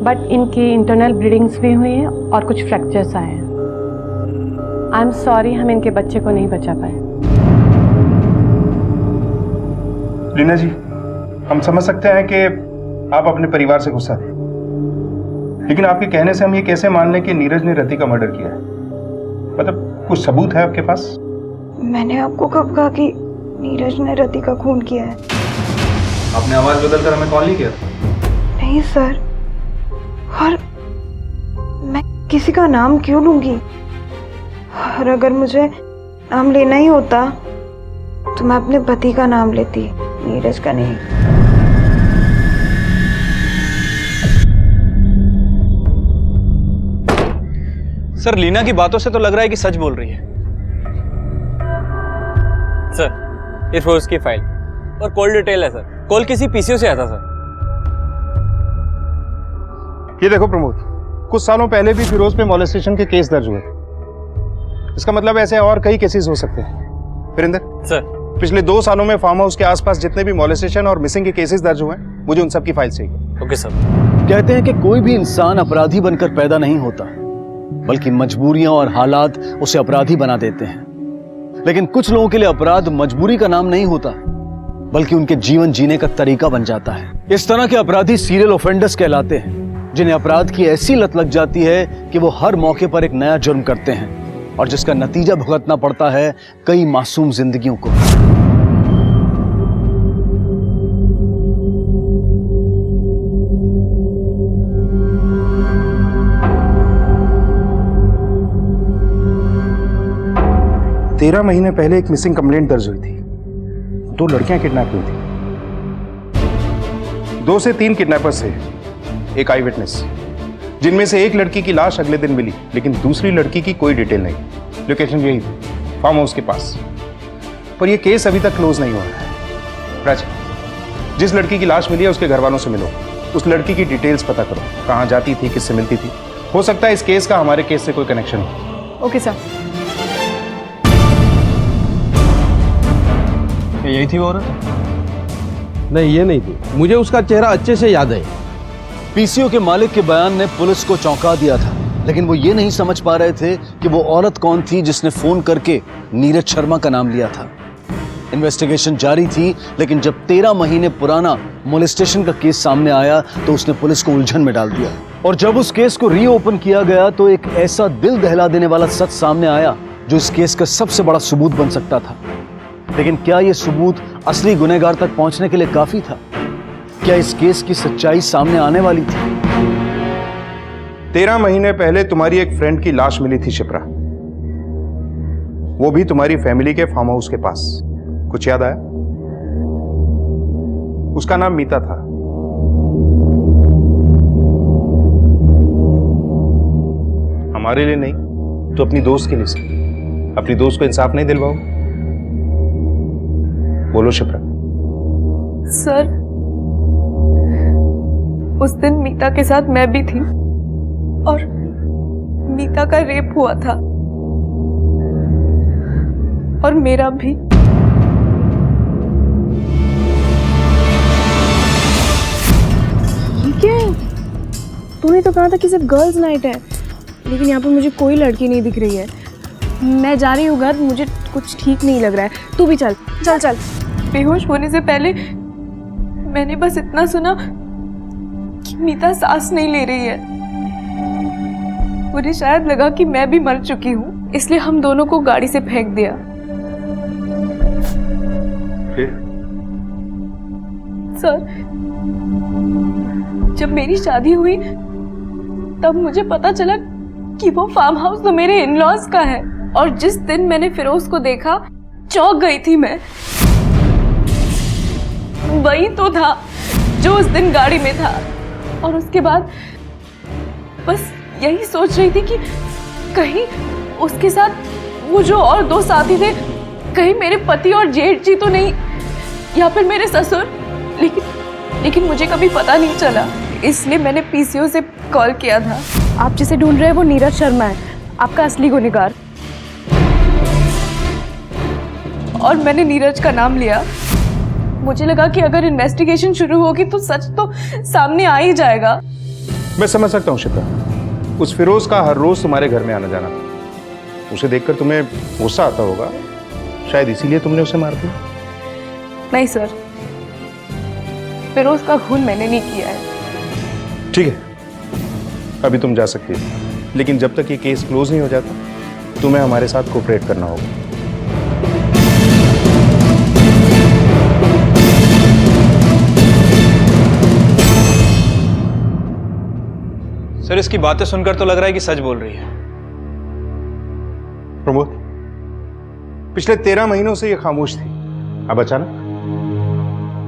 बट इनकी इंटरनल ब्लीडिंग्स भी हुई हैं और कुछ फ्रैक्चर्स आए हैं। आई एम सॉरी, हम इनके बच्चे को नहीं बचा पाए। लीना जी, हम समझ सकते हैं कि आप अपने परिवार से गुस्सा थे, लेकिन आपके कहने से हम ये कैसे मान लें कि नीरज ने रति का मर्डर किया है? मतलब कुछ सबूत है आपके पास? मैंने आपको कब कहा कि नीरज ने रति का खून किया है? आपने आवाज बदलकर हमें कॉल नहीं किया? नहीं सर, और मैं किसी का नाम क्यों लूंगी? और अगर मुझे नाम लेना ही होता तो मैं अपने पति का नाम लेती, नीरज का नहीं। सर, लीना की बातों से तो लग रहा है कि सच बोल रही है। सर, ये फिरोज की फाइल और कॉल डिटेल है सर। कॉल किसी पीसीओ से आता सर। ये देखो प्रमोद, कुछ सालों पहले भी फिरोज पे मॉलेस्टेशन के केस दर्ज हुए थे। इसका मतलब ऐसे और कई केसेस हो सकते हैं। वीरेंद्र सर, पिछले 2 सालों में फार्म हाउस के आसपास जितने भी मॉलेस्टेशन और मिसिंग के केसेस दर्ज हुए हैं, मुझे उन सब की फाइल चाहिए। Okay sir. कहते हैं कि कोई भी इंसान अपराधी बनकर पैदा नहीं होता, बल्कि मजबूरियां और हालात उसे अपराधी बना देते हैं। लेकिन कुछ लोगों के लिए अपराध मजबूरी का नाम नहीं होता, बल्कि उनके जीवन जीने का तरीका बन जाता है। इस तरह के अपराधी सीरियल ऑफेंडर्स कहलाते हैं, जिन्हें अपराध की ऐसी लत लग जाती है कि वो हर मौके पर एक नया जुर्म करते हैं, और जिसका नतीजा भुगतना पड़ता है कई मासूम जिंदगियों को। तेरह महीने पहले एक मिसिंग कंप्लेंट दर्ज हुई थी। 2 लड़कियां किडनैप हुई थी। 2 से 3 किडनैपर्स थे, एक आई विटनेस, जिनमें से एक लड़की की लाश अगले दिन मिली, लेकिन दूसरी लड़की की कोई डिटेल नहीं। लोकेशन यही थी, फार्म हाउस के पास। पर यह केस अभी तक क्लोज नहीं हुआ है। राज, जिस लड़की की लाश मिली है उसके घर वालों से मिलो, उस लड़की की डिटेल्स पता करो, कहाँ जाती थी, किससे मिलती थी। हो सकता है इस केस का हमारे केस से कोई कनेक्शन हो। Okay sir. क्या यही थी वो औरत? नहीं, ये नहीं थी। मुझे उसका चेहरा अच्छे से याद है। पीसीओ के मालिक के बयान ने पुलिस को चौंका दिया था, लेकिन वो ये नहीं समझ पा रहे थे कि वो औरत कौन थी जिसने फोन करके नीरज शर्मा का नाम लिया था। इन्वेस्टिगेशन जारी थी, लेकिन जब 13 महीने पुराना मोलेस्टेशन का केस सामने आया तो उसने पुलिस को उलझन में डाल दिया। और जब उस केस को रीओपन किया गया तो एक ऐसा दिल दहला देने वाला सच सामने आया जो इस केस का सबसे बड़ा सबूत बन सकता था। लेकिन क्या यह सबूत असली गुनहगार तक पहुंचने के लिए काफी था? क्या इस केस की सच्चाई सामने आने वाली थी? 13 महीने पहले तुम्हारी एक फ्रेंड की लाश मिली थी शिप्रा, वो भी तुम्हारी फैमिली के फार्म हाउस के पास। कुछ याद आया? उसका नाम मीता था। हमारे लिए नहीं तो अपनी दोस्त के लिए से। अपनी दोस्त को इंसाफ नहीं दिलवाओ? बोलो शिप्रा। सर, उस दिन मीता के साथ मैं भी थी और मीता का रेप हुआ था और मेरा भी। ये क्या है? तूने तो कहा था कि सिर्फ गर्ल्स नाइट है, लेकिन यहाँ पर मुझे कोई लड़की नहीं दिख रही है। मैं जा रही हूँ घर, मुझे कुछ ठीक नहीं लग रहा है। तू भी चल चल चल। बेहोश होने से पहले मैंने बस इतना सुना कि मीता सांस नहीं ले रही है। मुझे शायद लगा कि मैं भी मर चुकी हूँ, इसलिए हम दोनों को गाड़ी से फेंक दिया। सर, जब मेरी शादी हुई तब मुझे पता चला कि वो फार्म हाउस तो मेरे इन-लॉज का है। और जिस दिन मैंने फिरोज को देखा, चौंक गई थी मैं। वही तो था जो उस दिन गाड़ी में था। और उसके बाद बस यही सोच रही थी कि कहीं उसके साथ वो जो और 2 साथी थे, कहीं मेरे पति और जेठ जी तो नहीं, या फिर मेरे ससुर। लेकिन मुझे कभी पता नहीं चला, इसलिए मैंने पीसीओ से कॉल किया था। आप जिसे ढूंढ रहे हैं वो नीरज शर्मा है, आपका असली गुनहगार। और मैंने नीरज का नाम लिया। मुझे लगा कि अगर इन्वेस्टिगेशन शुरू होगी तो सच तो सामने आ ही जाएगा। मैं समझ सकता हूँ शिप्रा, उस फिरोज का हर रोज तुम्हारे घर में आना जाना, उसे देखकर तुम्हें गुस्सा आता होगा, शायद इसीलिए तुमने उसे मार दिया। नहीं सर, फिरोज का खून मैंने नहीं किया है। ठीक है, अभी तुम जा सकती हो, लेकिन जब तक ये केस क्लोज नहीं हो जाता तुम्हें हमारे साथ कोऑपरेट करना होगा। सर, इसकी बातें सुनकर तो लग रहा है कि सच बोल रही है। प्रमोद, पिछले 13 महीनों से ये खामोश थी, अब अचानक?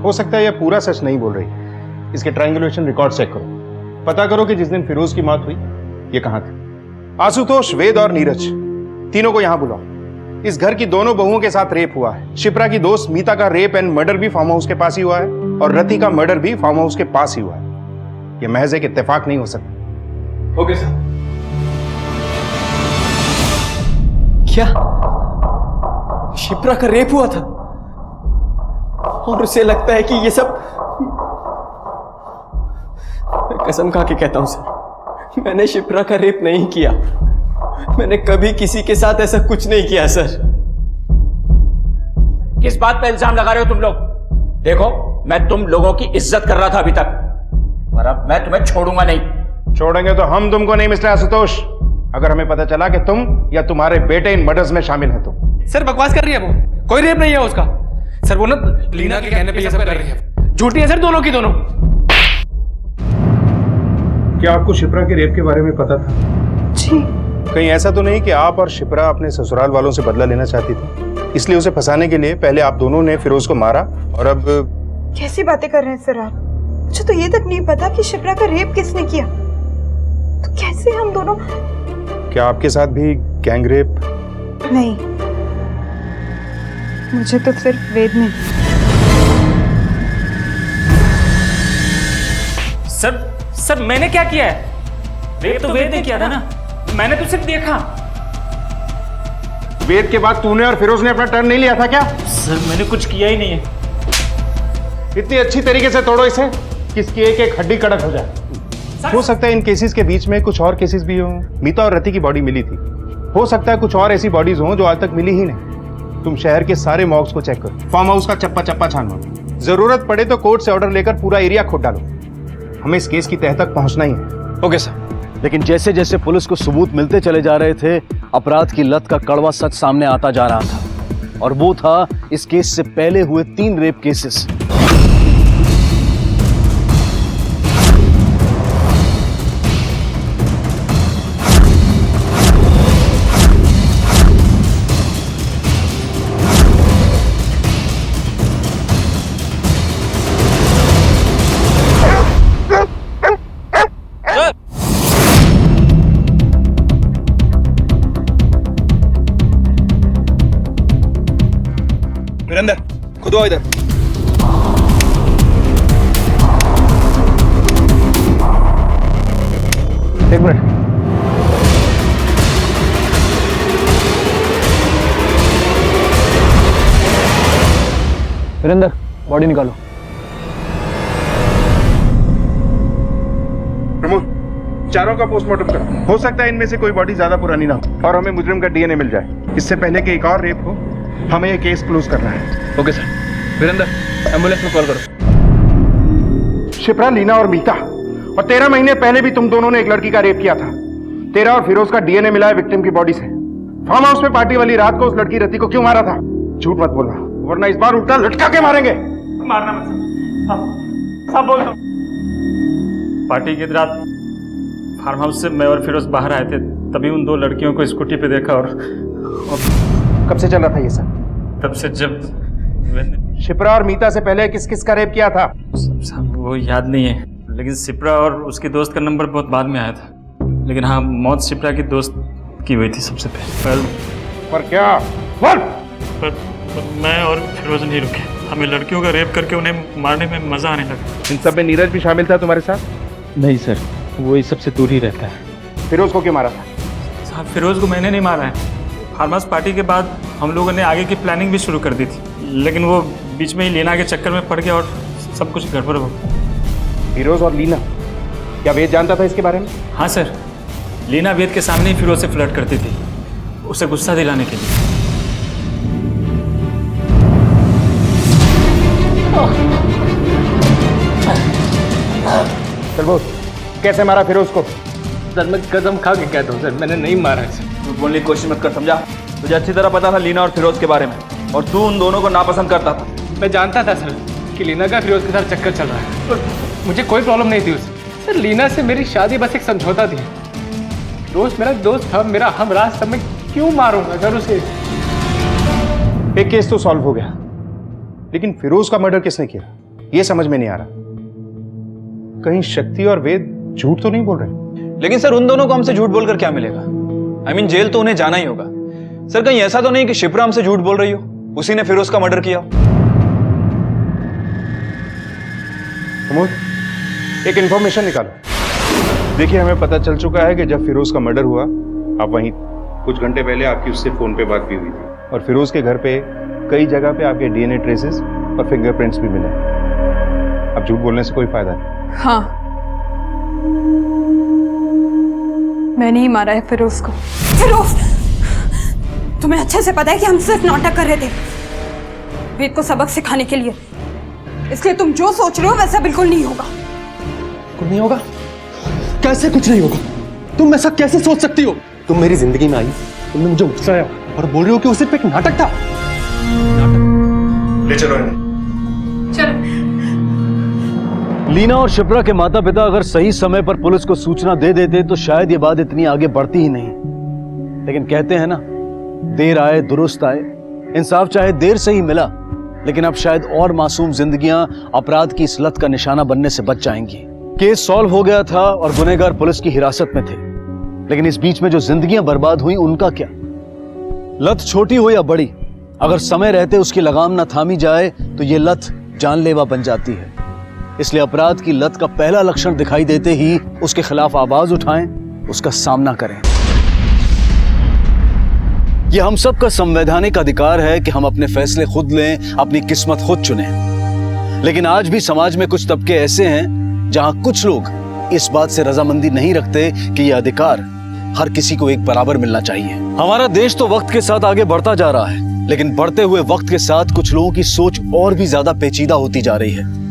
हो सकता है यह पूरा सच नहीं बोल रही। इसके ट्रायंगुलेशन रिकॉर्ड चेक करो, पता करो कि जिस दिन फिरोज की मौत हुई ये कहां थे। आशुतोष, वेद और नीरज, तीनों को यहां बुलाओ। इस घर की दोनों बहुओं के साथ रेप हुआ है। शिप्रा की दोस्त मीता का रेप एंड मर्डर भी फार्म हाउस के पास ही हुआ है, और रति का मर्डर भी फार्म हाउस के पास ही हुआ है। यह महज एक इत्तेफाक नहीं हो सकता। Okay sir. क्या शिप्रा का रेप हुआ था? और उसे लगता है कि ये सब... मैं कसम खा के कहता हूं सर, मैंने शिप्रा का रेप नहीं किया। मैंने कभी किसी के साथ ऐसा कुछ नहीं किया सर। किस बात पे इल्जाम लगा रहे हो तुम लोग? देखो, मैं तुम लोगों की इज्जत कर रहा था अभी तक, और अब मैं तुम्हें छोड़ूंगा नहीं। छोड़ेंगे तो हम तुमको नहीं मिस्टर आशुतोष, अगर हमें पता चला कि तुम या तुम्हारे बेटे इन मर्डर्स में शामिल हैं तो। सर बकवास कर रही है वो, कोई रेप नहीं है उसका। सर वो ना लीना के कहने पे ये सब कर रही है। झूठी है सर दोनों की दोनों। क्या आपको शिप्रा के रेप के बारे में पता था? जी। कहीं ऐसा तो नहीं कि आप और शिप्रा अपने ससुराल वालों से बदला लेना चाहती थी, इसलिए उसे फंसाने के लिए पहले आप दोनों ने फिरोज को मारा और अब... कैसी बातें कर रहे हैं सर आप? मुझे तो ये तक नहीं पता कि शिप्रा का रेप किसने किया। तो कैसे हम दोनों... क्या आपके साथ भी गैंग रेप? नहीं, मुझे तो सिर्फ वेद ने। सर मैंने क्या किया है? रेप तो वेद ने किया था ना, मैंने तो सिर्फ देखा। वेद के बाद तूने और फिरोज ने अपना टर्न नहीं लिया था क्या? सर मैंने कुछ किया ही नहीं है। इतनी अच्छी तरीके से तोड़ो इसे कि इसकी एक एक हड्डी कड़क हो जाए। हो सकता है इन केसेस के बीच में कुछ और केसेस भी हों। मीता और रति की बॉडी मिली थी, हो सकता है कुछ और ऐसी बॉडीज हों जो आज तक मिली ही नहीं। तुम शहर के सारे मॉर्ग्स को चेक करो, फार्म हाउस का चप्पा चप्पा छानो, जरूरत पड़े तो कोर्ट से ऑर्डर लेकर पूरा एरिया खोद डालो। हमें इस केस की तह तक पहुंचना ही है। Okay sir. लेकिन जैसे जैसे पुलिस को सबूत मिलते चले जा रहे थे, अपराध की लत का कड़वा सच सामने आता जा रहा था, और वो था इस केस से पहले हुए 3 रेप केसेस। वीरेंद्र, खुद आओ इधर। एक मिनट। वीरेंद्र, बॉडी निकालो। प्रमोद, चारों का पोस्टमार्टम करो। हो सकता है इनमें से कोई बॉडी ज्यादा पुरानी ना हो और हमें मुजरिम का डीएनए मिल जाए। इससे पहले कि एक और रेप हो, हमें ये केस क्लोज करना है। Okay sir. वीरेंद्र, एम्बुलेंस में कॉल करो। शिप्रा, लीना और मीता, और 13 महीने पहले भी तुम दोनों ने एक लड़की का रेप किया था। तेरा और फिरोज का डीएनए मिला है विक्टिम की बॉडी से। फार्म हाउस में पार्टी वाली रात को उस लड़की रति को क्यों मारा था? झूठ मत बोलना, वरना इस बार उल्टा लटका के मारेंगे। मारना मत। सब बोल दो। पार्टी की रात फार्म हाउस से मैं और फिरोज बाहर आए थे, तभी उन 2 लड़कियों को स्कूटी पे देखा। और कब से चल रहा था ये सब? तब से जब शिप्रा और मीता से पहले किस किस का रेप किया था? साहब वो याद नहीं है, लेकिन शिप्रा और उसके दोस्त का नंबर बहुत बाद में आया था। लेकिन हाँ, मौत शिप्रा की दोस्त की हुई थी सबसे पहले। पर क्या? बोल। पर मैं और फिरोज नहीं रुके। हमें लड़कियों का रेप करके उन्हें मारने में मजा आने लगा। इन सब में नीरज भी शामिल था तुम्हारे साथ? नहीं सर, वो इस सबसे दूर ही रहता है। फिरोज को क्यों मारा था? साहब फिरोज को मैंने नहीं मारा है। फार्म हाउस पार्टी के बाद हम लोगों ने आगे की प्लानिंग भी शुरू कर दी थी, लेकिन वो बीच में ही लीना के चक्कर में पड़ गया और सब कुछ गड़बड़ हो गया। फिरोज और लीना, क्या वेद जानता था इसके बारे में? हाँ सर, लीना वेद के सामने ही फिरोज से फ्लर्ट करती थी, उसे गुस्सा दिलाने के लिए। चल बोल, कैसे मारा फिरोज को? सर मैं कसम खा के कहता हूँ सर, मैंने नहीं मारा है सर। झूठ बोलने की कोशिश मत कर, समझा? तुझे अच्छी तरह पता था लीना और फिरोज के बारे में, और तू उन दोनों को नापसंद करता था। मैं जानता था सर कि लीना का फिरोज के साथ चक्कर चल रहा है, और मुझे कोई प्रॉब्लम नहीं थी उससे। सर लीना से मेरी शादी बस एक समझौता थी। फिरोज मेरा दोस्त था, मेरा हमराज था, मैं क्यों मारूंगा सर उसे? एक केस तो सॉल्व हो गया, लेकिन फिरोज का मर्डर किसने किया ये समझ में नहीं आ रहा। कहीं शक्ति और वेद झूठ तो नहीं बोल रहे? लेकिन सर उन दोनों को हमसे झूठ बोलकर क्या मिलेगा? I mean, जेल तो उन्हें जाना ही होगा। सर कहीं ऐसा तो नहीं कि शिप्रा हमसे झूठ बोल रही हो, उसी ने फिरोज का मर्डर किया हो? प्रमोद, एक इंफॉर्मेशन निकालो। देखिए हमें पता चल चुका है कि जब फिरोज का मर्डर हुआ आप वहीं, कुछ घंटे पहले आपकी उससे फोन पे बात भी हुई थी, और फिरोज के घर पे कई जगह पे आपके डीएनए ट्रेसेस और फिंगरप्रिंट्स भी मिले। अब झूठ बोलने से कोई फायदा नहीं। हाँ, मैंने ही मारा है फिरोज को। फिरोज, तुम्हें अच्छे से पता है कि हम सिर्फ नाटक कर रहे थे वेद को सबक सिखाने के लिए, इसलिए तुम जो सोच रहे हो वैसा बिल्कुल नहीं होगा। कुछ नहीं होगा? कैसे कुछ नहीं होगा? तुम ऐसा कैसे सोच सकती हो? तुम मेरी जिंदगी में आई, तुमने मुझे उकसाया और बोल रही हो कि वो सिर्फ एक नाटक था। ले चलो इन्हें। लीना और शिप्रा के माता पिता अगर सही समय पर पुलिस को सूचना दे देते तो शायद ये बात इतनी आगे बढ़ती ही नहीं। लेकिन कहते हैं ना, देर आए दुरुस्त आए। इंसाफ चाहे देर से ही मिला, लेकिन अब शायद और मासूम जिंदगियां अपराध की इस लत का निशाना बनने से बच जाएंगी। केस सॉल्व हो गया था और गुनहगार पुलिस की हिरासत में थे, लेकिन इस बीच में जो जिंदगियां बर्बाद हुई उनका क्या? लत छोटी हो या बड़ी, अगर समय रहते उसकी लगाम न थामी जाए तो ये लत जानलेवा बन जाती है। इसलिए अपराध की लत का पहला लक्षण दिखाई देते ही उसके खिलाफ आवाज उठाएं, उसका सामना करें। यह हम सब का संवैधानिक अधिकार है कि हम अपने फैसले खुद लें, अपनी किस्मत खुद चुनें। लेकिन आज भी समाज में कुछ तबके ऐसे हैं जहां कुछ लोग इस बात से रजामंदी नहीं रखते कि यह अधिकार हर किसी को एक बराबर मिलना चाहिए। हमारा देश तो वक्त के साथ आगे बढ़ता जा रहा है, लेकिन बढ़ते हुए वक्त के साथ कुछ लोगों की सोच और भी ज्यादा पेचीदा होती जा रही है।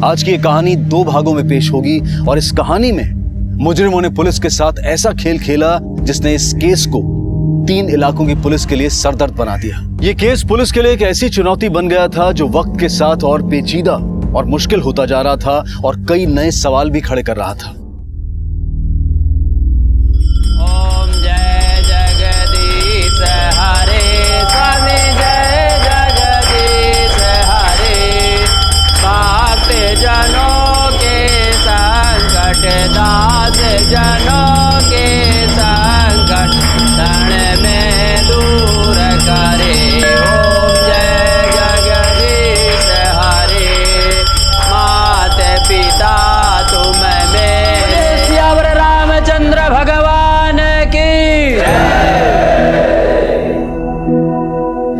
आज की ये कहानी 2 भागों में पेश होगी, और इस कहानी में मुजरिमों ने पुलिस के साथ ऐसा खेल खेला जिसने इस केस को 3 इलाकों की पुलिस के लिए सरदर्द बना दिया। ये केस पुलिस के लिए एक ऐसी चुनौती बन गया था जो वक्त के साथ और पेचीदा और मुश्किल होता जा रहा था, और कई नए सवाल भी खड़े कर रहा था। ओम जय जगदीश हरे, स्वामी जय जगदीश हरे। भक्त जनों के संकट, दास जनों के संकट क्षण में दूर करे। ओम जय जगदीश हरे, माता पिता तुम मेरे। सियावर रामचंद्र भगवान की।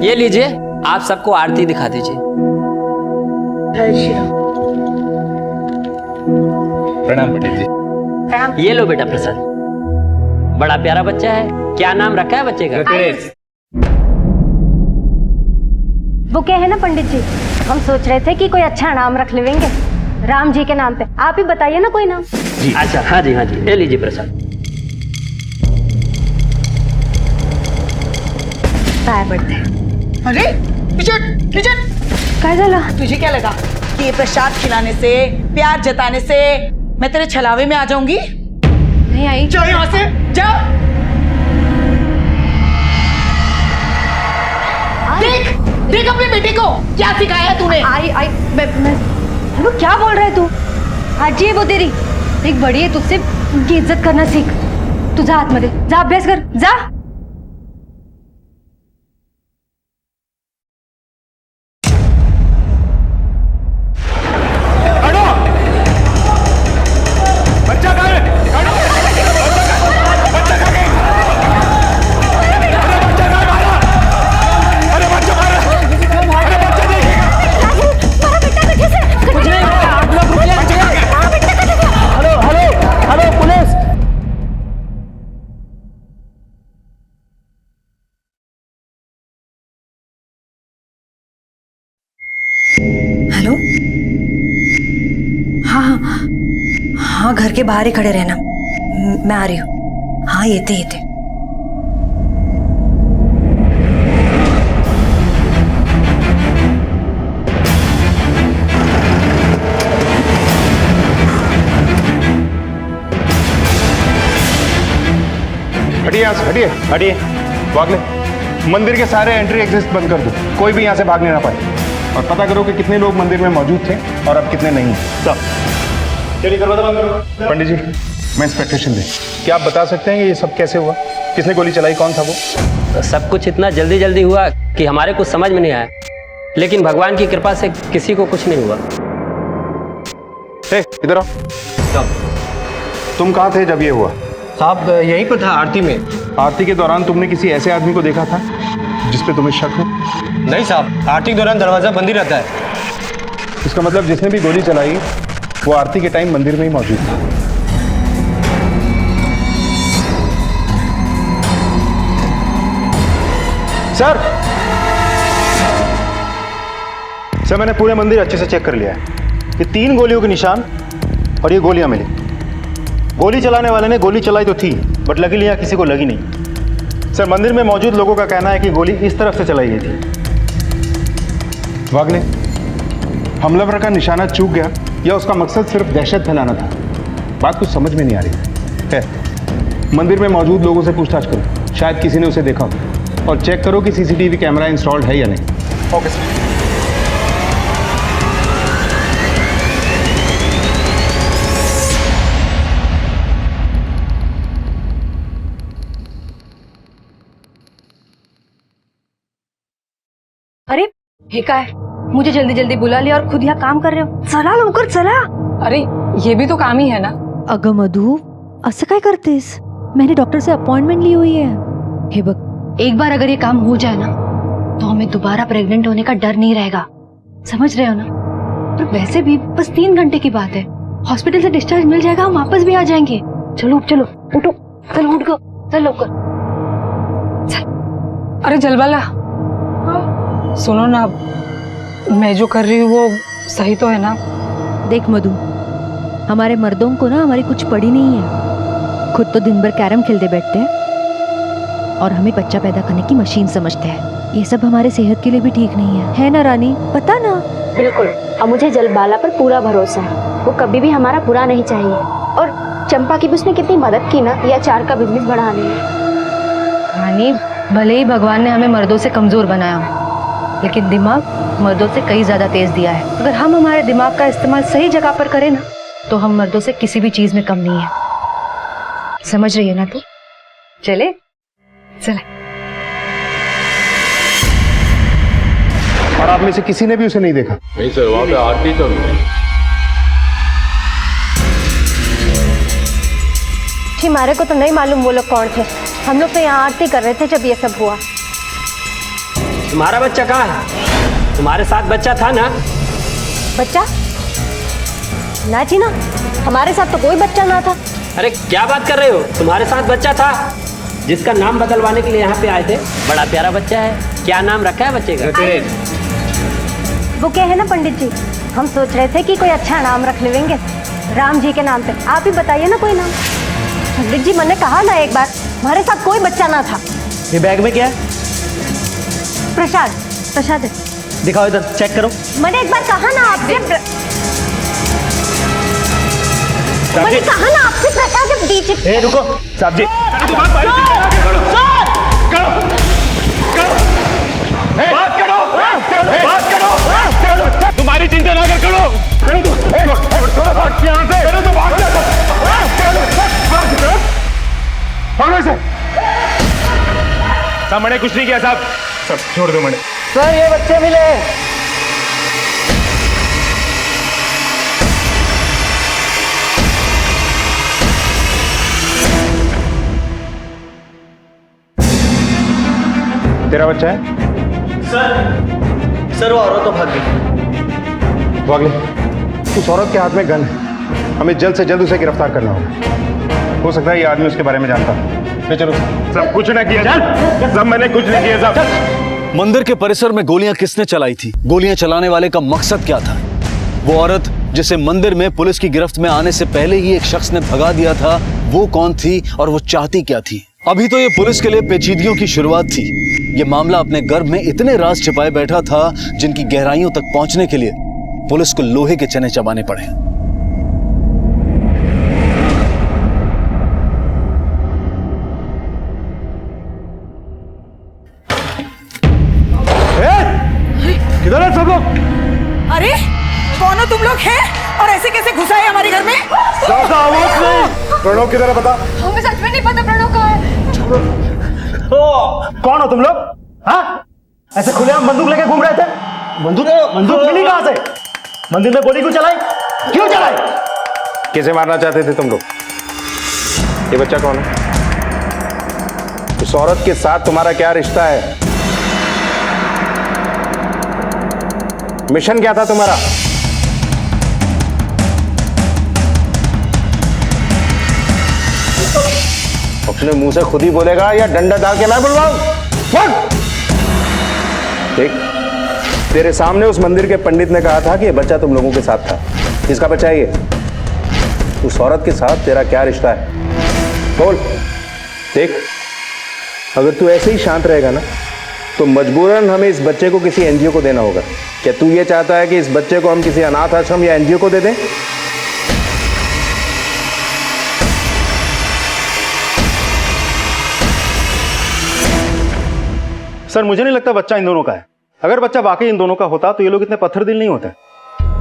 ये लीजिए, आप सबको आरती दिखा दीजिए। प्रणाम पंडित जी। ये लो बेटा प्रसाद। बड़ा प्यारा बच्चा है, क्या नाम रखा है बच्चे का? वो क्या है ना पंडित जी, हम सोच रहे थे कि कोई अच्छा नाम रख लेंगे राम जी के नाम पे। आप ही बताइए ना कोई नाम। जी अच्छा, हाँ जी हाँ जी, ले लीजिए प्रसाद। काय बढ़ते। अरे रिचर्ड, रिचर्ड, काय झाला? तुझे क्या लगा कि ये प्रसाद खिलाने से, प्यार जताने से मैं तेरे छलावे में आ जाऊंगी? नहीं आई। जाओ यहाँ से, जाओ। देख देख अपने बेटे को क्या सिखाया है तूने। आई मैं वो क्या बोल रहे तू? हाजी है वो तेरी, एक बड़ी है, तुझसे उनकी इज्जत करना सीख। तू जा हाथ में दे, जा अभ्यास कर, जा। वहाँ घर के बाहर ही खड़े रहना, मैं आ रही हूँ। हाँ ये थे। हटिए यहाँ से, हटिए हटिए। वागले, मंदिर के सारे एंट्री एग्जिट बंद कर दो, कोई भी यहाँ से भागने ना पाए। और पता करो कि कितने लोग मंदिर में मौजूद थे और अब कितने नहीं। सब चलिए, दरवाजा बंद करो। पंडित जी, मैं इंस्पेक्टेशन दें। क्या आप बता सकते हैं कि ये सब कैसे हुआ? किसने गोली चलाई, कौन था वो? सब कुछ इतना जल्दी जल्दी हुआ कि हमारे कुछ समझ में नहीं आया, लेकिन भगवान की कृपा से किसी को कुछ नहीं हुआ। इधर आओ। तुम कहाँ थे जब ये हुआ? साहब यहीं पर था, आरती में। आरती के दौरान तुमने किसी ऐसे आदमी को देखा था जिस पे तुम्हें शक हो? नहीं साहब, आरती के दौरान दरवाजा बंद ही रहता है। इसका मतलब जिसने भी गोली चलाई वो आरती के टाइम मंदिर में ही मौजूद था। सर मैंने पूरे मंदिर अच्छे से चेक कर लिया है। ये 3 गोलियों के निशान और ये गोलियां मिली। गोली चलाने वाले ने गोली चलाई तो थी, बट लकीली यहाँ किसी को लगी नहीं। सर, मंदिर में मौजूद लोगों का कहना है कि गोली इस तरफ से चलाई गई थी। वागले, हमलावर का निशाना चूक गया या उसका मकसद सिर्फ दहशत फैलाना था? बात कुछ समझ में नहीं आ रही है। मंदिर में मौजूद लोगों से पूछताछ करो, शायद किसी ने उसे देखा हो। और चेक करो कि सीसीटीवी कैमरा इंस्टॉल्ड है या नहीं। Okay sir. अरे हे काय, मुझे जल्दी जल्दी बुला लिया और खुद यहाँ काम कर रहे हो। चला लवकर चला। अरे ये भी तो काम ही है ना। अगं मधु, असं काय करतेस? मैंने डॉक्टर से अपॉइंटमेंट ली हुई है। हे बक, एक बार अगर ये काम हो जाए ना तो हमें दोबारा प्रेग्नेंट होने का डर नहीं रहेगा, समझ रहे हो ना? और वैसे भी बस 3 घंटे की बात है, हॉस्पिटल से डिस्चार्ज मिल जाएगा, हम वापस भी आ जाएंगे। चलो चलो उठो, चल उठ गो, चल लवकर चल। अरे जलवाला, सुनो ना, मैं जो कर रही हूँ वो सही तो है ना? देख मधु, हमारे मर्दों को ना हमारी कुछ पड़ी नहीं है। खुद तो दिन भर कैरम खेलते बैठते हैं और हमें बच्चा पैदा करने की मशीन समझते हैं। ये सब हमारे सेहत के लिए भी ठीक नहीं है ना रानी? पता ना? बिल्कुल। और मुझे जलबाला पर पूरा भरोसा है, वो कभी भी हमारा बुरा नहीं चाहिए। और चंपा की भी उसने कितनी मदद की ना ये अचार का बिजनेस बढ़ाने में। रानी, भले ही भगवान ने हमें मर्दों से कमजोर बनाया हो, लेकिन दिमाग मर्दों से कई ज्यादा तेज दिया है। अगर हम हमारे दिमाग का इस्तेमाल सही जगह पर करें ना तो हम मर्दों से किसी भी चीज में कम नहीं है। समझ रही है ना तू? चले चले। और आप में से किसी ने भी उसे नहीं देखा? नहीं सर, वहाँ पे आरती तो नहीं। जी हमारे को तो नहीं मालूम वो लोग कौन थे। हम लोग तो यहाँ आरती कर रहे थे जब ये सब हुआ। तुम्हारा बच्चा कहाँ है? तुम्हारे साथ बच्चा था ना? बच्चा? ना जी ना, हमारे साथ तो कोई बच्चा ना था। अरे क्या बात कर रहे हो? तुम्हारे साथ बच्चा था, जिसका नाम बदलवाने के लिए यहाँ पे आए थे। बड़ा प्यारा बच्चा है। क्या नाम रखा है बच्चे का? वो क्या है ना पंडित जी, हम सोच रहे थे कि कोई अच्छा नाम रख लेंगे राम जी के नाम पे। आप ही बताइए ना कोई नाम। पंडित जी, मैंने कहा ना एक बार, हमारे साथ कोई बच्चा ना था। ये बैग में क्या है? प्रसाद। प्रसाद है। दिखाओ इधर, चेक करो। मैंने एक बार कहा ना आपसे, मैंने कहा ना आपसे प्रसाद दीजिए। रुको साहब जी, तुम्हारी चिंता ना कर, साहब मैंने कुछ नहीं किया साहब। सब छोड़ दो मैंने। सर ये बच्चे मिले। तेरा बच्चा है? सर वो औरत तो भाग गई। वागले, उस औरत के हाथ में गन है, हमें जल्द से जल्द उसे गिरफ्तार करना होगा। हो सकता है ये आदमी उसके बारे में जानता है। चलो सब कुछ ना किया, सब मैंने कुछ नहीं किया साहब। मंदिर के परिसर में गोलियां किसने चलाई थी? गोलियां चलाने वाले का मकसद क्या था? वो औरत जिसे मंदिर में पुलिस की गिरफ्त में आने से पहले ही एक शख्स ने भगा दिया था, वो कौन थी और वो चाहती क्या थी? अभी तो ये पुलिस के लिए पेचीदगियों की शुरुआत थी। ये मामला अपने गर्भ में इतने राज छिपाए बैठा था जिनकी गहराइयों तक पहुंचने के लिए पुलिस को लोहे के चने चबाने पड़े। किधर है सब लोग? अरे कौन हो तुम लोग हैं और ऐसे कैसे घुसा है हमारे घर में? ज्यादा आवाज नहीं। प्रणव किधर है बता। हमें सच में नहीं पता प्रणव कहाँ है। कौन हो तुम लोग? हाँ? ऐसे खुलेआम बंदूक लेके घूम रहे थे? बंदूक मिली कहां से? मंदिर में गोली क्यों चलाई? क्यों चलाई? किसे मारना चाहते थे तुम लोग? ये बच्चा कौन है? उस औरत के साथ तुम्हारा क्या रिश्ता है? मिशन क्या था तुम्हारा? अपने मुंह से खुद ही बोलेगा या डंडा डाल के मैं बुलवाऊं? देख, तेरे सामने उस मंदिर के पंडित ने कहा था कि ये बच्चा तुम लोगों के साथ था। किसका बच्चा है ये? उस औरत के साथ तेरा क्या रिश्ता है? बोल। देख, अगर तू ऐसे ही शांत रहेगा ना तो मजबूरन हमें इस बच्चे को किसी एनजीओ को देना होगा। क्या तू ये चाहता है कि इस बच्चे को हम किसी अनाथ आश्रम या एनजीओ को दे दें? सर, मुझे नहीं लगता बच्चा इन दोनों का है। अगर बच्चा वाकई इन दोनों का होता तो ये लोग इतने पत्थर दिल नहीं होते।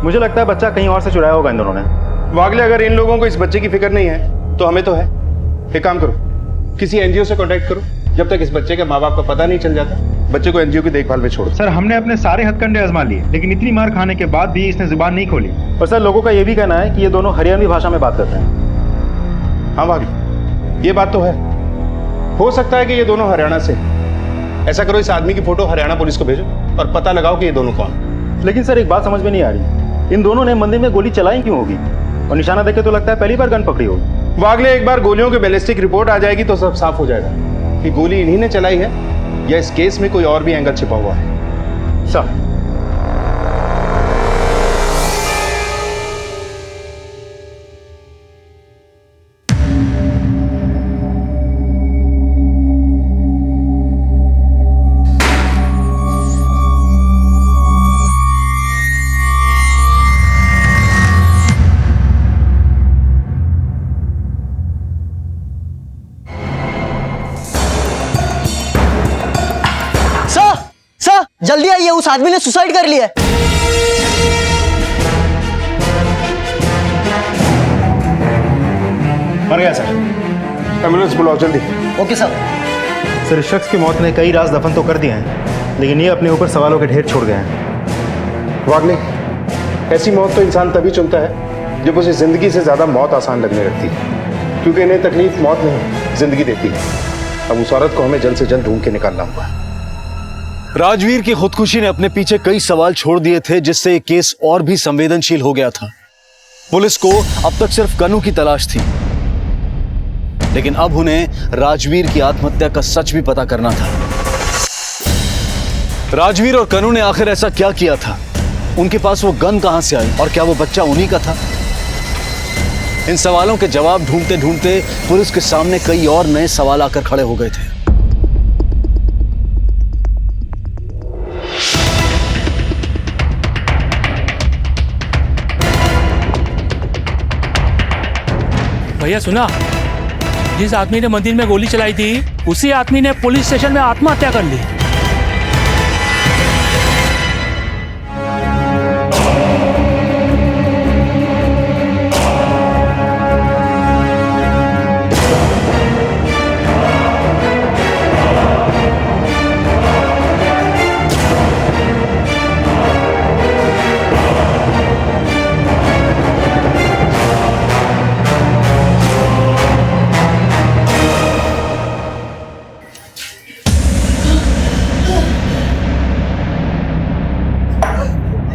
मुझे लगता है बच्चा कहीं और से चुराया होगा इन दोनों ने। वागले, अगर इन लोगों को इस बच्चे की फिक्र नहीं है तो हमें तो है। एक काम करो, किसी एनजीओ से कांटेक्ट करो जब तक इस बच्चे के माँ बाप का पता नहीं चल जाता। बच्चे को एनजीओ की देखभाल में छोड़ो। सर, हमने अपने सारे हथकंडे आजमा लिए, लेकिन इतनी मार खाने के बाद भी इसने जुबान नहीं खोली। और सर, लोगों का ये भी कहना है कि ये दोनों हरियाणवी भाषा में बात करते हैं। हाँ वागले, ये बात तो है। हो सकता है कि ये दोनों हरियाणा से। ऐसा करो, इस आदमी की फोटो हरियाणा पुलिस को भेजो और पता लगाओ कि ये दोनों कौन। लेकिन सर, एक बात समझ में नहीं आ रही, इन दोनों ने मंदिर में गोली चलाई क्यों होगी? और निशाना देखे तो लगता है पहली बार गन पकड़ी होगी। वागले, एक बार गोलियों की बैलिस्टिक रिपोर्ट आ जाएगी तो सब साफ हो जाएगा कि गोली इन्हीं ने चलाई है या इस केस में कोई और भी एंगल छिपा हुआ है। सर, जल्दी आइए, उस आदमी ने सुसाइड कर लिया है। मर गया सर। एम्बुलेंस बुलाओ जल्दी। Okay sir. सर, इस शख्स की मौत ने कई राज दफन तो कर दिए हैं, लेकिन ये अपने ऊपर सवालों के ढेर छोड़ गए हैं। वागले, ऐसी मौत तो इंसान तभी चुनता है जब उसे जिंदगी से ज्यादा मौत आसान लगने लगती है, क्योंकि इन्हें तकलीफ मौत नहीं जिंदगी देती है। अब उस औरत को हमें जल्द से जल्द ढूंढ के निकालना होगा। राजवीर की खुदकुशी ने अपने पीछे कई सवाल छोड़ दिए थे, जिससे ये केस और भी संवेदनशील हो गया था। पुलिस को अब तक सिर्फ कनू की तलाश थी, लेकिन अब उन्हें राजवीर की आत्महत्या का सच भी पता करना था। राजवीर और कनू ने आखिर ऐसा क्या किया था? उनके पास वो गन कहां से आई और क्या वो बच्चा उन्हीं का था? इन सवालों के जवाब ढूंढते ढूंढते पुलिस के सामने कई और नए सवाल आकर खड़े हो गए थे। भैया सुना, जिस आदमी ने मंदिर में गोली चलाई थी उसी आदमी ने पुलिस स्टेशन में आत्महत्या कर ली।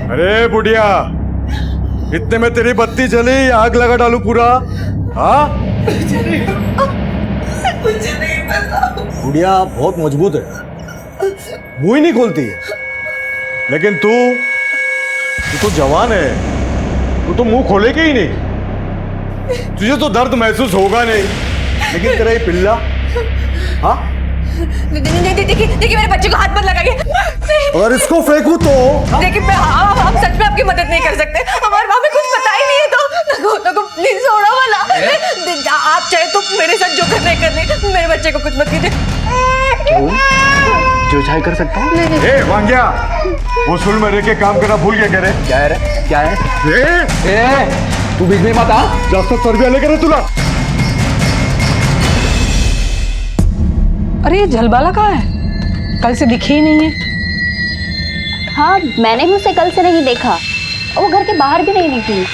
अरे बुढ़िया, इतने में तेरी बत्ती जली, आग लगा डालू पूरा? हाँ, बुढ़िया बहुत मजबूत है, मुंह ही नहीं खोलती है। लेकिन तू तो जवान है, तू तो मुंह खोलेगी ही नहीं। तुझे तो दर्द महसूस होगा नहीं, लेकिन तेरा ये पिल्ला, हाँ? देखिए मेरे बच्चे को हाथ मत लगाइए। अगर इसको फेंकू तो देखिए हम सच में आपकी मदद नहीं कर सकते। हमारे माँ में कुछ पता ही नहीं है तो प्लीज छोड़ो वाला। आप चाहे तो मेरे साथ जो करने करने, मेरे बच्चे को कुछ मत कीजिए। जो चाहे कर सकता हूँ। ए वांग्या, वसूल में रह के काम करना भूल गया। कह रहे क्या है क्या है? तू बीच में मत आ, जास्त तरबिया लेकर है तुला। अरे ये झलबाला कहाँ है? कल से दिखे ही नहीं है। हाँ, मैंने भी उसे कल से नहीं देखा और वो घर के बाहर भी नहीं निकली।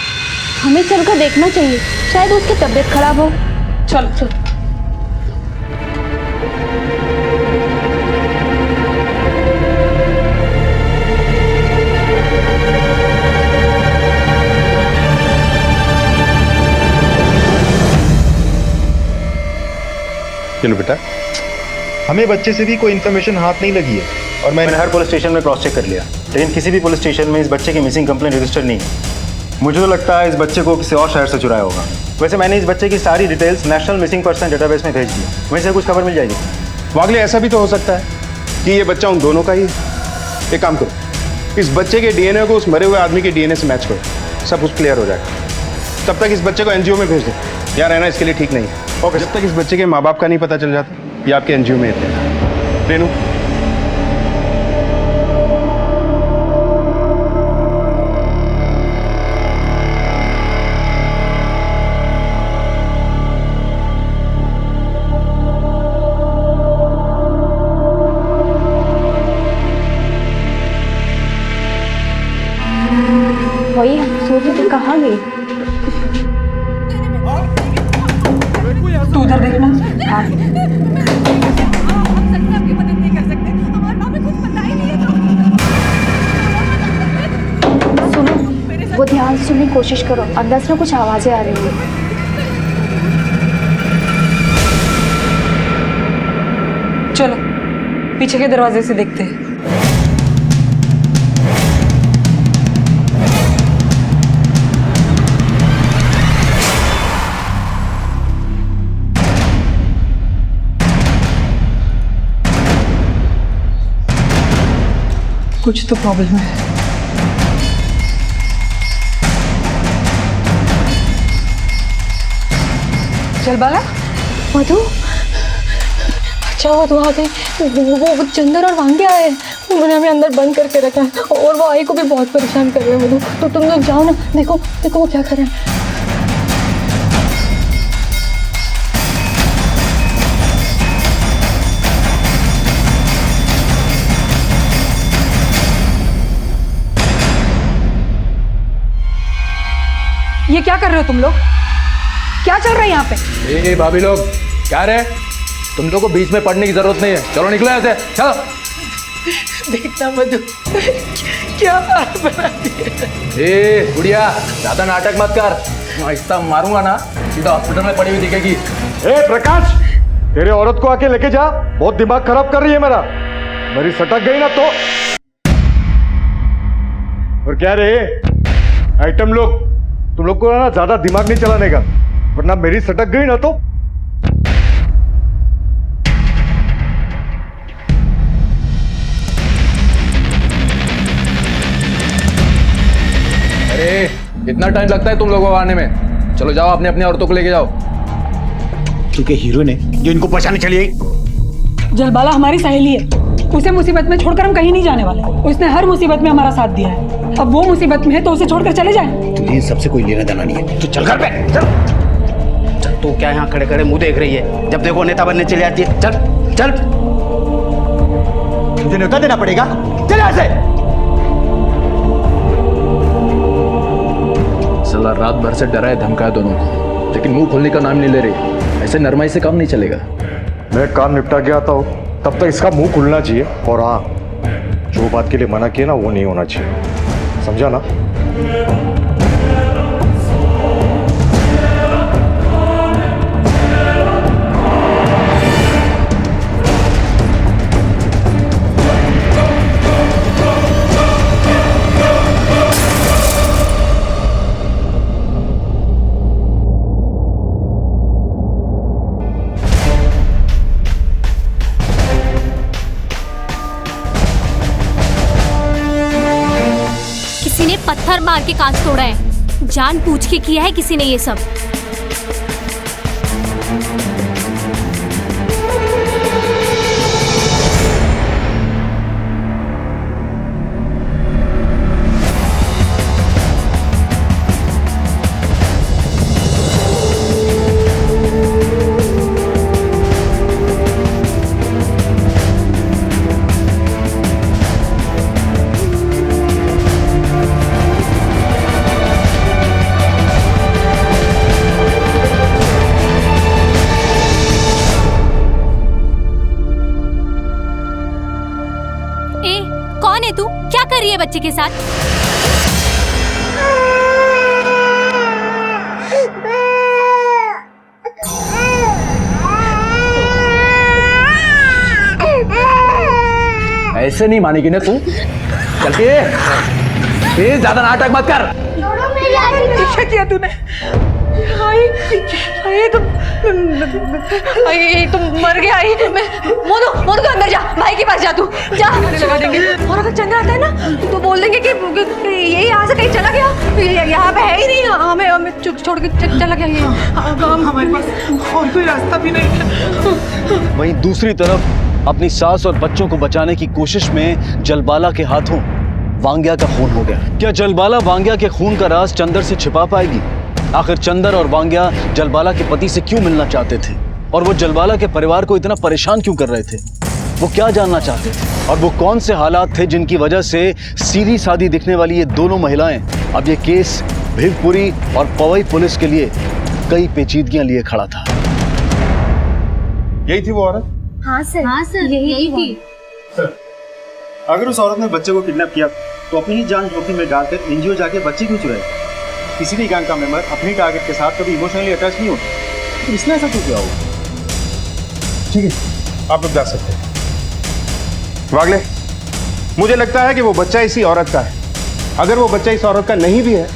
हमें चलकर देखना चाहिए, शायद उसकी तबीयत खराब हो। चल चल। चलो बेटा, हमें बच्चे से भी कोई इन्फॉर्मेशन हाथ नहीं लगी है और मैंने हर पुलिस स्टेशन में क्रॉस चेक कर लिया, लेकिन किसी भी पुलिस स्टेशन में इस बच्चे की मिसिंग कंप्लेंट रजिस्टर नहीं है। मुझे तो लगता है इस बच्चे को किसी और शहर से चुराया होगा। वैसे मैंने इस बच्चे की सारी details national missing person database में भेज दी, वहीं से कुछ खबर मिल जाएगी। वागले, ऐसा भी तो हो सकता है कि ये बच्चा उन दोनों का ही है। एक काम करो, इस बच्चे के डीएनए को उस मरे हुए आदमी के डीएनए से मैच करो, सब कुछ क्लियर हो जाएगा। तब तक इस बच्चे को एनजीओ में भेज दो, यहाँ रहना इसके लिए ठीक नहीं है। ओके, जब तक इस बच्चे के माँ बाप का नहीं पता चल जाता ये आपके एनजीओ में रहते। रेनू, वही हम सोच रहे थे कहाँ गई। तू उधर देखना। हाँ। सुनो, वो ध्यान से सुनने की कोशिश करो, अंदर से कुछ आवाजें आ रही है। चलो पीछे के दरवाजे से देखते हैं। कुछ तो प्रॉब्लम है। चल बाला। मधु, अच्छा हुआ तू आ गई। वो चंदर और वांगे आए, उन्होंने हमें अंदर बंद करके रखा है और वो आई को भी बहुत परेशान कर रहे हैं। मधु, तो तुम लोग जाओ ना, देखो देखो वो क्या कर रहे हैं। ये क्या कर रहे हो तुम लोग? क्या चल रहा है यहाँ पे? ए भाभी लोग, क्या रे? तुम लोग को बीच में पढ़ने की जरूरत नहीं है, चलो निकलो ऐसे, चलो। देखना मधु, क्या हाल बना दिया। ए गुड़िया, ज्यादा नाटक मत कर, ऐसा मारूंगा ना सीधा हॉस्पिटल में पड़ी हुई दिखेगी। ए प्रकाश, तेरे औरत को आके लेके जा, बहुत दिमाग खराब कर रही है मेरा। मेरी सटक गई ना तो। और क्या रे आइटम लोग, तुम लोग को ना ज्यादा दिमाग नहीं चलाने का, वरना मेरी सटक गई ना तो। अरे इतना टाइम लगता है तुम लोगों को आने में? चलो जाओ, अपने अपनी औरतों को लेके जाओ। क्योंकि हीरो ने जो इनको पहचाने चली आई। जलबाला हमारी सहेली है, उसे मुसीबत में छोड़कर हम कहीं नहीं जाने वाले। उसने हर मुसीबत में हमारा साथ दिया है, अब वो मुसीबत में है तो उसे छोड़कर चले जाएं। तुझे इन सबसे कोई लेना देना नहीं है, तो चल घर पे चल। चल तो क्या यहाँ खड़े खड़े मुंह देख रही है? जब देखो नेता बनने चले जाती है। चल चल, तुझे न्योता देना पड़ेगा, चल यहाँ से। साला रात भर से डराए धमकाया दोनों को, लेकिन मुंह खोलने का नाम नहीं ले रही। ऐसे नरमाई से काम नहीं चलेगा। मैं काम निपटा के आता हूँ, तब तक इसका मुंह खुलना चाहिए। और हाँ, जो बात के लिए मना किया ना वो नहीं होना चाहिए, समझा ना? मार के कांच तोड़ा है। जान पूछ के किया है किसी ने ये सब। कौन है तू? क्या कर रही है बच्चे के साथ? ऐसे नहीं मानेगी ना तू। चल के ज्यादा नाटक मत कर। क्या किया तूने? तुम मर गया। मोनू अंदर जा, भाई के पास जा, तू जा। और अगर चंद्र आता है ना तो बोल देंगे कि ये यहाँ से कहीं चला गया, यहाँ पे है ही नहीं, हमें छोड़ के चला गया। ये हमारे पास और कोई रास्ता भी नहीं है। वहीं दूसरी तरफ अपनी सास और बच्चों को बचाने की कोशिश में जलबाला के हाथों वांग्या का खून हो गया। क्या जलबाला वांग्या के खून का राज चंदर से छिपा पाएगी? आखिर चंदर और वांग्या जलबाला के पति से क्यों मिलना चाहते थे, और वो जलबाला के परिवार को इतना परेशान क्यों कर रहे थे? वो क्या जानना चाहते थे, और वो कौन से हालात थे जिनकी वजह से सीधी सादी दिखने वाली ये दोनों महिलाएं अब ये केस भिवपुरी और पवई पुलिस के लिए कई पेचीदगियां लिए खड़ा था। यही थी वो औरत? हाँ सर, यही थी। सर, अगर उस औरत ने बच्चे को किडनैप किया तो अपनी ही जान जोखिम में डालकर एनजीओ जाके बच्चे क्यों चुराए? किसी भी गैंग का मेंबर अपनी टारगेट के साथ कभी इमोशनली अटैच नहीं होता, तो इसने ऐसा क्यों किया होगा? ठीक है, आप लोग जा सकते हैं। वागले, मुझे लगता है कि वो बच्चा इसी औरत का है। अगर वो बच्चा इस औरत का नहीं भी है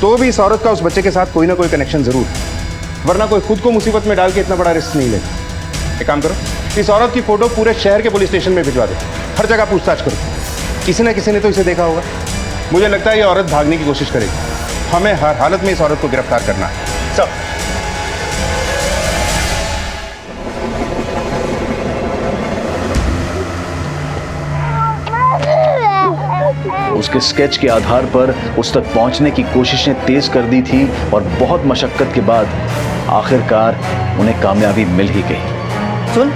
तो भी इस औरत का उस बच्चे के साथ कोई ना कोई कनेक्शन जरूर है, वरना कोई खुद को मुसीबत में डाल के इतना बड़ा रिस्क नहीं लेगा। एक काम करो, इस औरत की फोटो पूरे शहर के पुलिस स्टेशन में भिजवा दो, हर जगह पूछताछ करो। किसी न किसी ने तो इसे देखा होगा। मुझे लगता है ये औरत भागने की कोशिश करेगी। हमें हर हालत में इस औरत को गिरफ्तार करना है। सब उसके स्केच के आधार पर उस तक पहुंचने की कोशिशें तेज कर दी थी, और बहुत मशक्कत के बाद आखिरकार उन्हें कामयाबी मिल ही गई। सुन,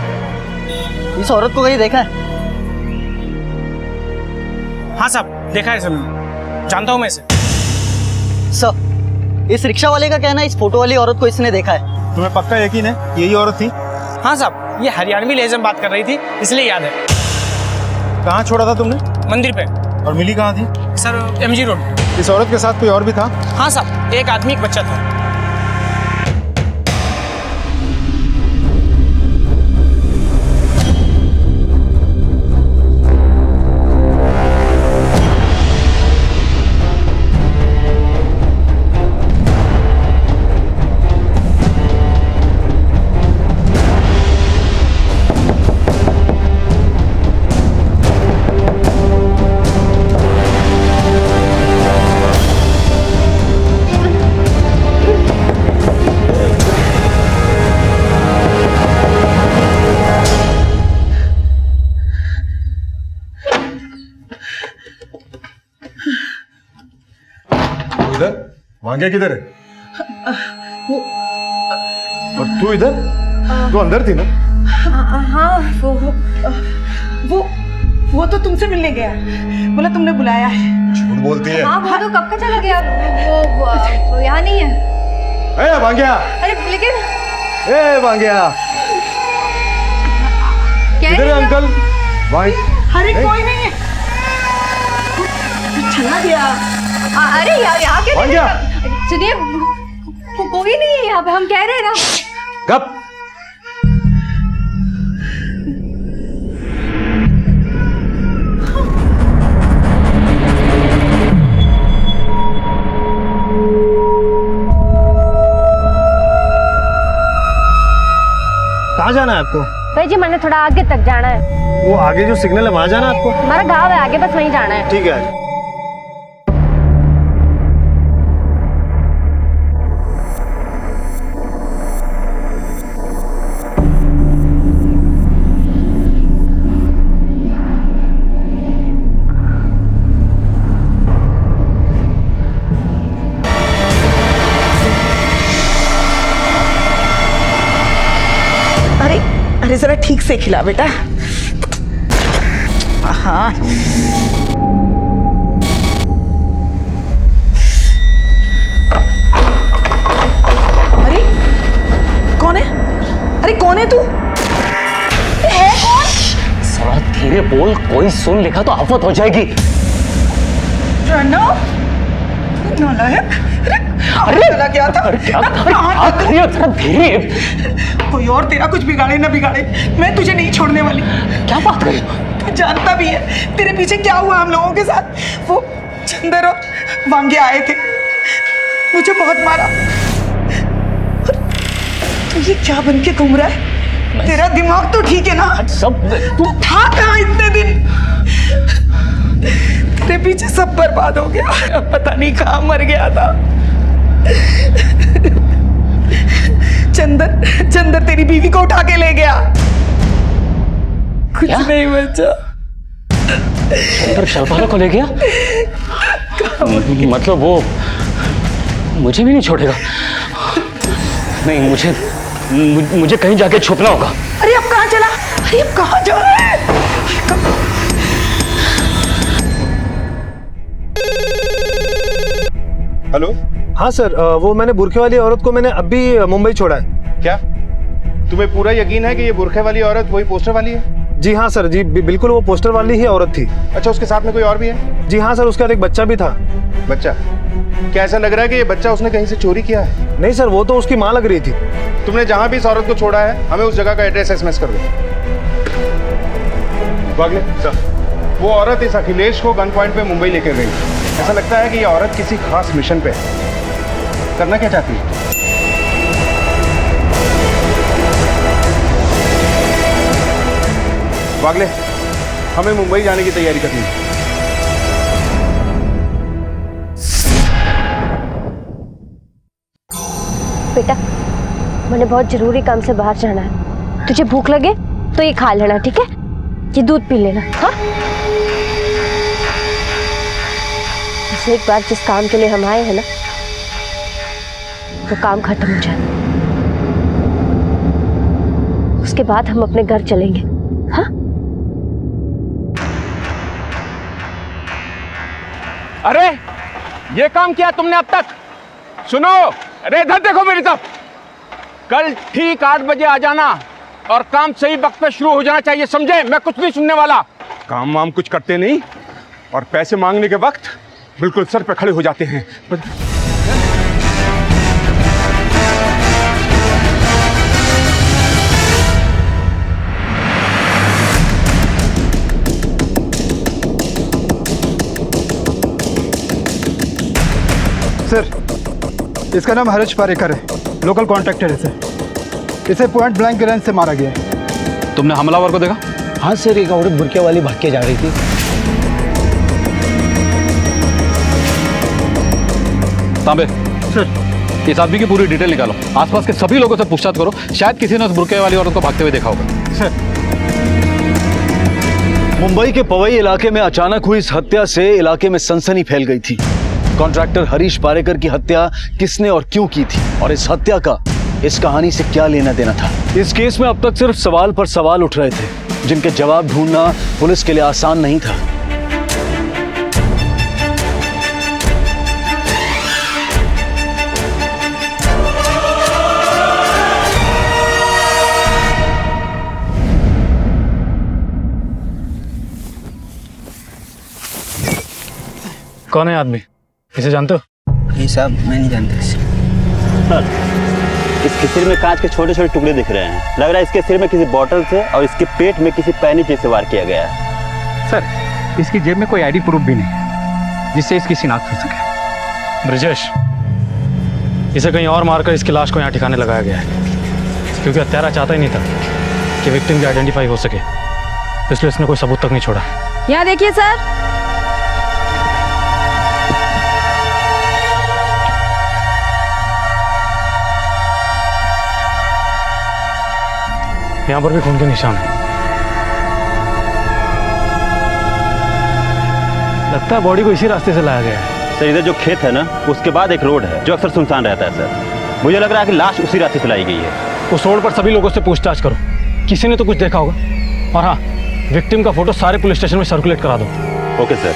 इस औरत को कहीं देखा है? हाँ साहब, देखा है सर, जानता हूँ मैं इसे। सर, इस रिक्शा वाले का कहना है इस फोटो वाली औरत को इसने देखा है। तुम्हें पक्का यकीन है यही औरत थी? हाँ साहब, ये हरियाणवी लहजे में बात कर रही थी, इसलिए याद है। कहाँ छोड़ा था तुमने? मंदिर पे। और मिली कहाँ थी? Sir, MG road. इस औरत के साथ कोई और भी था? हाँ साहब, एक आदमी, एक बच्चा था। वांग्या किधर है? और तू इधर? तू अंदर थी ना? हाँ, वो तो तुमसे मिलने गया, बोला तुमने बुलाया है। झूठ बोलती है। हाँ, वो तो कब का चला गया, वो यहाँ नहीं है। ए वांग्या! अरे लेकिन ए वांग्या! किधर है अंकल? भाई? अरे कोई नहीं है, चला गया। अरे यार, यहाँ के सुनिए, कोई नहीं है यहाँ पे, हम कह रहे हैं ना। कब? कहाँ जाना है आपको? भाई जी, मैंने थोड़ा आगे तक जाना है। वो आगे जो सिग्नल है वहाँ जाना है आपको? हमारा गाँव है आगे, बस वहीं जाना है। ठीक है। अरे जरा ठीक से खिला बेटा। हाँ अरे कौन है? अरे कौन है तू? है कौन? साला धीरे बोल, कोई सुन लेगा तो आफत हो जाएगी। प्रणव नालायक। अरे चला गया था। धीरे, कोई और तेरा कुछ बिगाड़े ना बिगाड़े, मैं तुझे नहीं छोड़ने वाली। क्या बात कर रही हो? तू जानता भी है तेरे पीछे क्या हुआ हम लोगों के साथ। वो चंदर और वांगे आए थे, मुझे बहुत मारा। तू ये क्या बन के घूम रहा है? तेरा दिमाग तो ठीक है ना? सब तू था कहाँ इतने दिन? तेरे पीछे सब बर्बाद हो गया, पता नहीं कहाँ मर गया था। चंदर तेरी बीवी को उठा के ले गया। कुछ नहीं बचा। चंदर शर्पाला को ले गया? मतलब वो मुझे भी नहीं छोड़ेगा? नहीं, मुझे कहीं जाके छुपना होगा। अरे अब कहाँ चला? अरे अब कहाँ जा रहा है? हेलो। हाँ सर, वो मैंने बुरखे वाली औरत को मैंने अभी मुंबई छोड़ा है। क्या तुम्हें पूरा यकीन है कि ये बुरखे वाली औरत वही पोस्टर वाली है? जी हाँ सर, जी बिल्कुल वो पोस्टर वाली ही औरत थी। अच्छा, उसके साथ में कोई और भी है? जी हाँ सर, उसका एक बच्चा भी था। बच्चा? क्या ऐसा लग रहा है कि ये बच्चा उसने कहीं से चोरी किया है? नहीं सर, वो तो उसकी माँ लग रही थी। तुमने जहां भी इस औरत को छोड़ा है हमें उस जगह का एड्रेस एसएमएस कर दो। वागले सर, वो औरत इस अखिलेश को गन पॉइंट पे मुंबई लेकर गई। ऐसा लगता है कि ये औरत किसी खास मिशन पे है। करना क्या चाहती है? वागले, हमें मुंबई जाने की तैयारी करनी है। बेटा, मैंने बहुत जरूरी काम से बाहर जाना है। तुझे भूख लगे तो ये खा लेना, ठीक है? ये दूध पी लेना। हाँ, एक बार जिस काम के लिए हम आए हैं ना, वो काम खत्म हो जाए, उसके बाद हम अपने घर चलेंगे। हाँ? अरे ये काम किया तुमने अब तक? सुनो, अरे इधर देखो मेरी तरफ। कल ठीक 8 बजे आ जाना और काम सही वक्त पे शुरू हो जाना चाहिए, समझे? मैं कुछ नहीं सुनने वाला। काम वाम कुछ करते नहीं और पैसे मांगने के वक्त बिल्कुल सर पे खड़े हो जाते हैं। सर, इसका नाम हर्ष पारेकर है, लोकल कॉन्ट्रैक्टर है सर। इसे पॉइंट ब्लैंक रेंज से मारा गया है। तुमने हमलावर को देखा? हाँ सर, एक औरत बुरके वाली भाग के जा रही थी। तांबे सर, इस आदमी की पूरी डिटेल निकालो। आसपास के सभी लोगों से पूछताछ करो, शायद किसी ने उस बुरके वाली औरत को भागते हुए देखा होगा। सर, मुंबई के पवई इलाके में अचानक हुई इस हत्या से इलाके में सनसनी फैल गई थी। कॉन्ट्रैक्टर हरीश पारेकर की हत्या किसने और क्यों की थी, और इस हत्या का इस कहानी से क्या लेना देना था? इस केस में अब तक सिर्फ सवाल पर सवाल उठ रहे थे, जिनके जवाब ढूंढना पुलिस के लिए आसान नहीं था। कौन है आदमी? इसे जानते हो? ये साहब मैं नहीं जानता इसे। सर, इसके सिर में कांच के छोटे छोटे टुकड़े दिख रहे हैं। लग रहा है इसके सिर में किसी बॉटल से और इसके पेट में किसी पैनी चीज से वार किया गया है। सर, इसकी जेब में कोई आईडी प्रूफ भी नहीं है जिससे इसकी शिनाख्त हो सके। ब्रिजेश, इसे कहीं और मारकर इसकी लाश को यहाँ ठिकाने लगाया गया है, क्योंकि हत्यारा चाहता ही नहीं था कि विक्टिम की आइडेंटिफाई हो सके, इसलिए इसने कोई सबूत तक नहीं छोड़ा। यहाँ देखिए सर, यहाँ पर भी खून के निशान है। लगता है बॉडी को इसी रास्ते से लाया गया है। सर, इधर जो खेत है ना, उसके बाद एक रोड है जो अक्सर सुनसान रहता है। सर, मुझे लग रहा है कि लाश उसी रास्ते से लाई गई है। उस रोड पर सभी लोगों से पूछताछ करो, किसी ने तो कुछ देखा होगा। और हाँ, विक्टिम का फोटो सारे पुलिस स्टेशन में सर्कुलेट करा दो। Okay sir.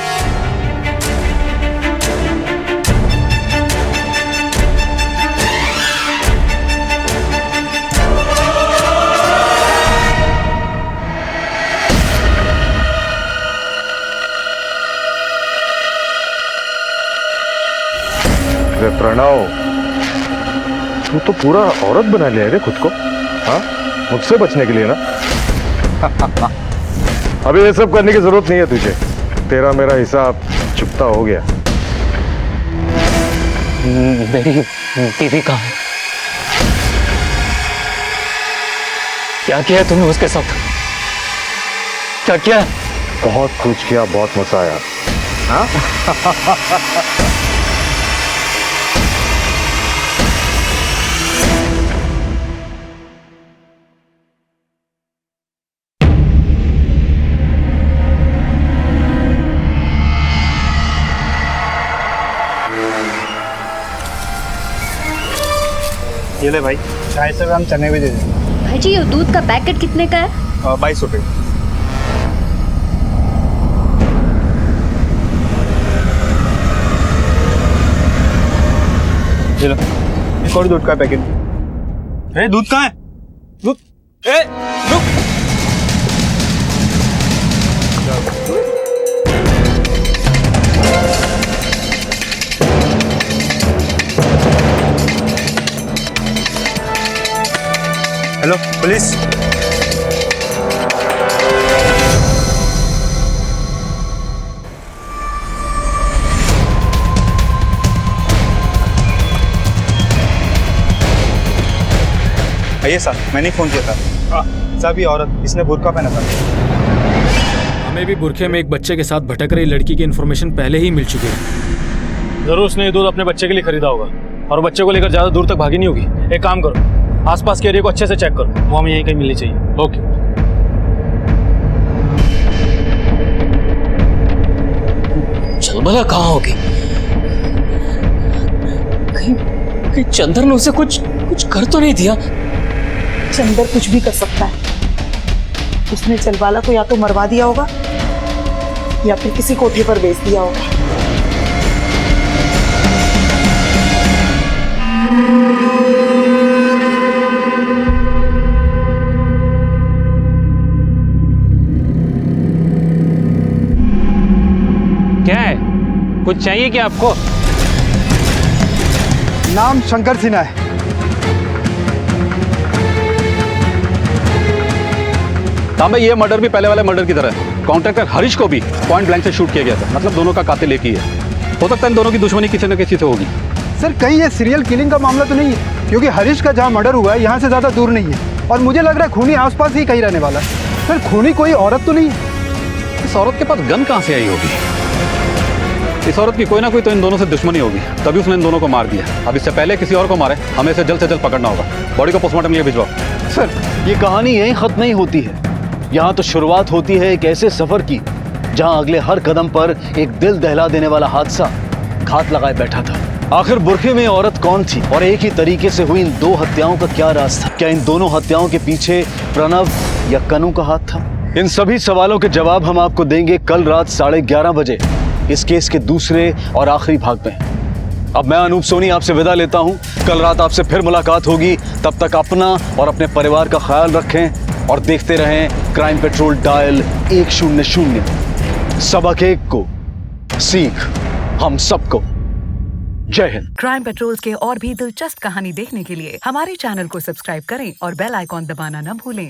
प्रणव, तू तो पूरा औरत बना लिया रे खुद को। हाँ, मुझसे बचने के लिए ना। अभी ये सब करने की जरूरत नहीं है तुझे। तेरा मेरा हिसाब चुकता हो गया। मेरी बीवी कहाँ है? क्या किया है तुमने उसके साथ? क्या किया? बहुत कुछ किया, बहुत मजा आया। हाँ? ये ले भाई, 250 ग्राम चने भी दे दे। भाई जी, ये दूध का पैकेट कितने का है? 22 रुपये। ये लो, एक और दूध का पैकेट। दूध कहाँ है? दूध, दूध। Hello police. आइए साहब, मैंने फोन किया था। साहब, ये औरत, इसने बुर्का पहना था। हमें भी बुरखे में एक बच्चे के साथ भटक रही लड़की की इन्फॉर्मेशन पहले ही मिल चुकी है। जरूर उसने ये दूध अपने बच्चे के लिए खरीदा होगा और बच्चे को लेकर ज्यादा दूर तक भागी नहीं होगी। एक काम करो, आसपास के एरिया को अच्छे से चेक करो, वो हमें यहीं कहीं मिलनी चाहिए। ओके। चलबला कहाँ होगी? कहीं चंदर ने उसे कुछ कर तो नहीं दिया? चंदर कुछ भी कर सकता है। उसने चलबाला को या तो मरवा दिया होगा या फिर किसी कोठे पर बेच दिया होगा। क्या है? कुछ चाहिए क्या आपको? नाम शंकर सिन्हा है। तांबे, ये मर्डर भी पहले वाले मर्डर की तरह है। कॉन्ट्रैक्टर हरीश को भी पॉइंट ब्लैंक से शूट किया गया था। मतलब दोनों का कातिल एक ही है। हो सकता है इन दोनों की दुश्मनी किसी न किसी से होगी। सर, कहीं ये सीरियल किलिंग का मामला तो नहीं है? क्योंकि हरीश का जहाँ मर्डर हुआ है यहाँ से ज्यादा दूर नहीं है और मुझे लग रहा है खूनी आसपास ही कहीं रहने वाला है। सर, खूनी कोई औरत तो नहीं है? इस औरत के पास गन कहाँ से आई होगी? इस औरत की कोई ना कोई तो इन दोनों से दुश्मनी होगी, तभी उसने इन दोनों को मार दिया। अब इससे पहले किसी और को मारे, हमें इसे जल्द से जल्द पकड़ना होगा। बॉडी को पोस्टमार्टम लिए भिजवाओ। सर, ये कहानी यहीं खत्म नहीं होती है। यहाँ तो शुरुआत होती है एक ऐसे सफर की जहाँ अगले हर कदम पर एक दिल दहला देने वाला हादसा घात लगाए बैठा था। आखिर बुरखे में औरत कौन थी और एक ही तरीके से हुई इन दो हत्याओं का क्या राज था? क्या इन दोनों हत्याओं के पीछे प्रणव या कनू का हाथ था? इन सभी सवालों के जवाब हम आपको देंगे कल रात 11:30 बजे इस केस के दूसरे और आखिरी भाग में। अब मैं अनूप सोनी आपसे विदा लेता हूं। कल रात आपसे फिर मुलाकात होगी। तब तक अपना और अपने परिवार का ख्याल रखें और देखते रहें क्राइम पेट्रोल डायल 100। सबक एक को, सीख हम सबको। जय हिंद। क्राइम पेट्रोल के और भी दिलचस्प कहानी देखने के लिए हमारे चैनल को सब्सक्राइब करें और बेल आइकॉन दबाना न भूलें।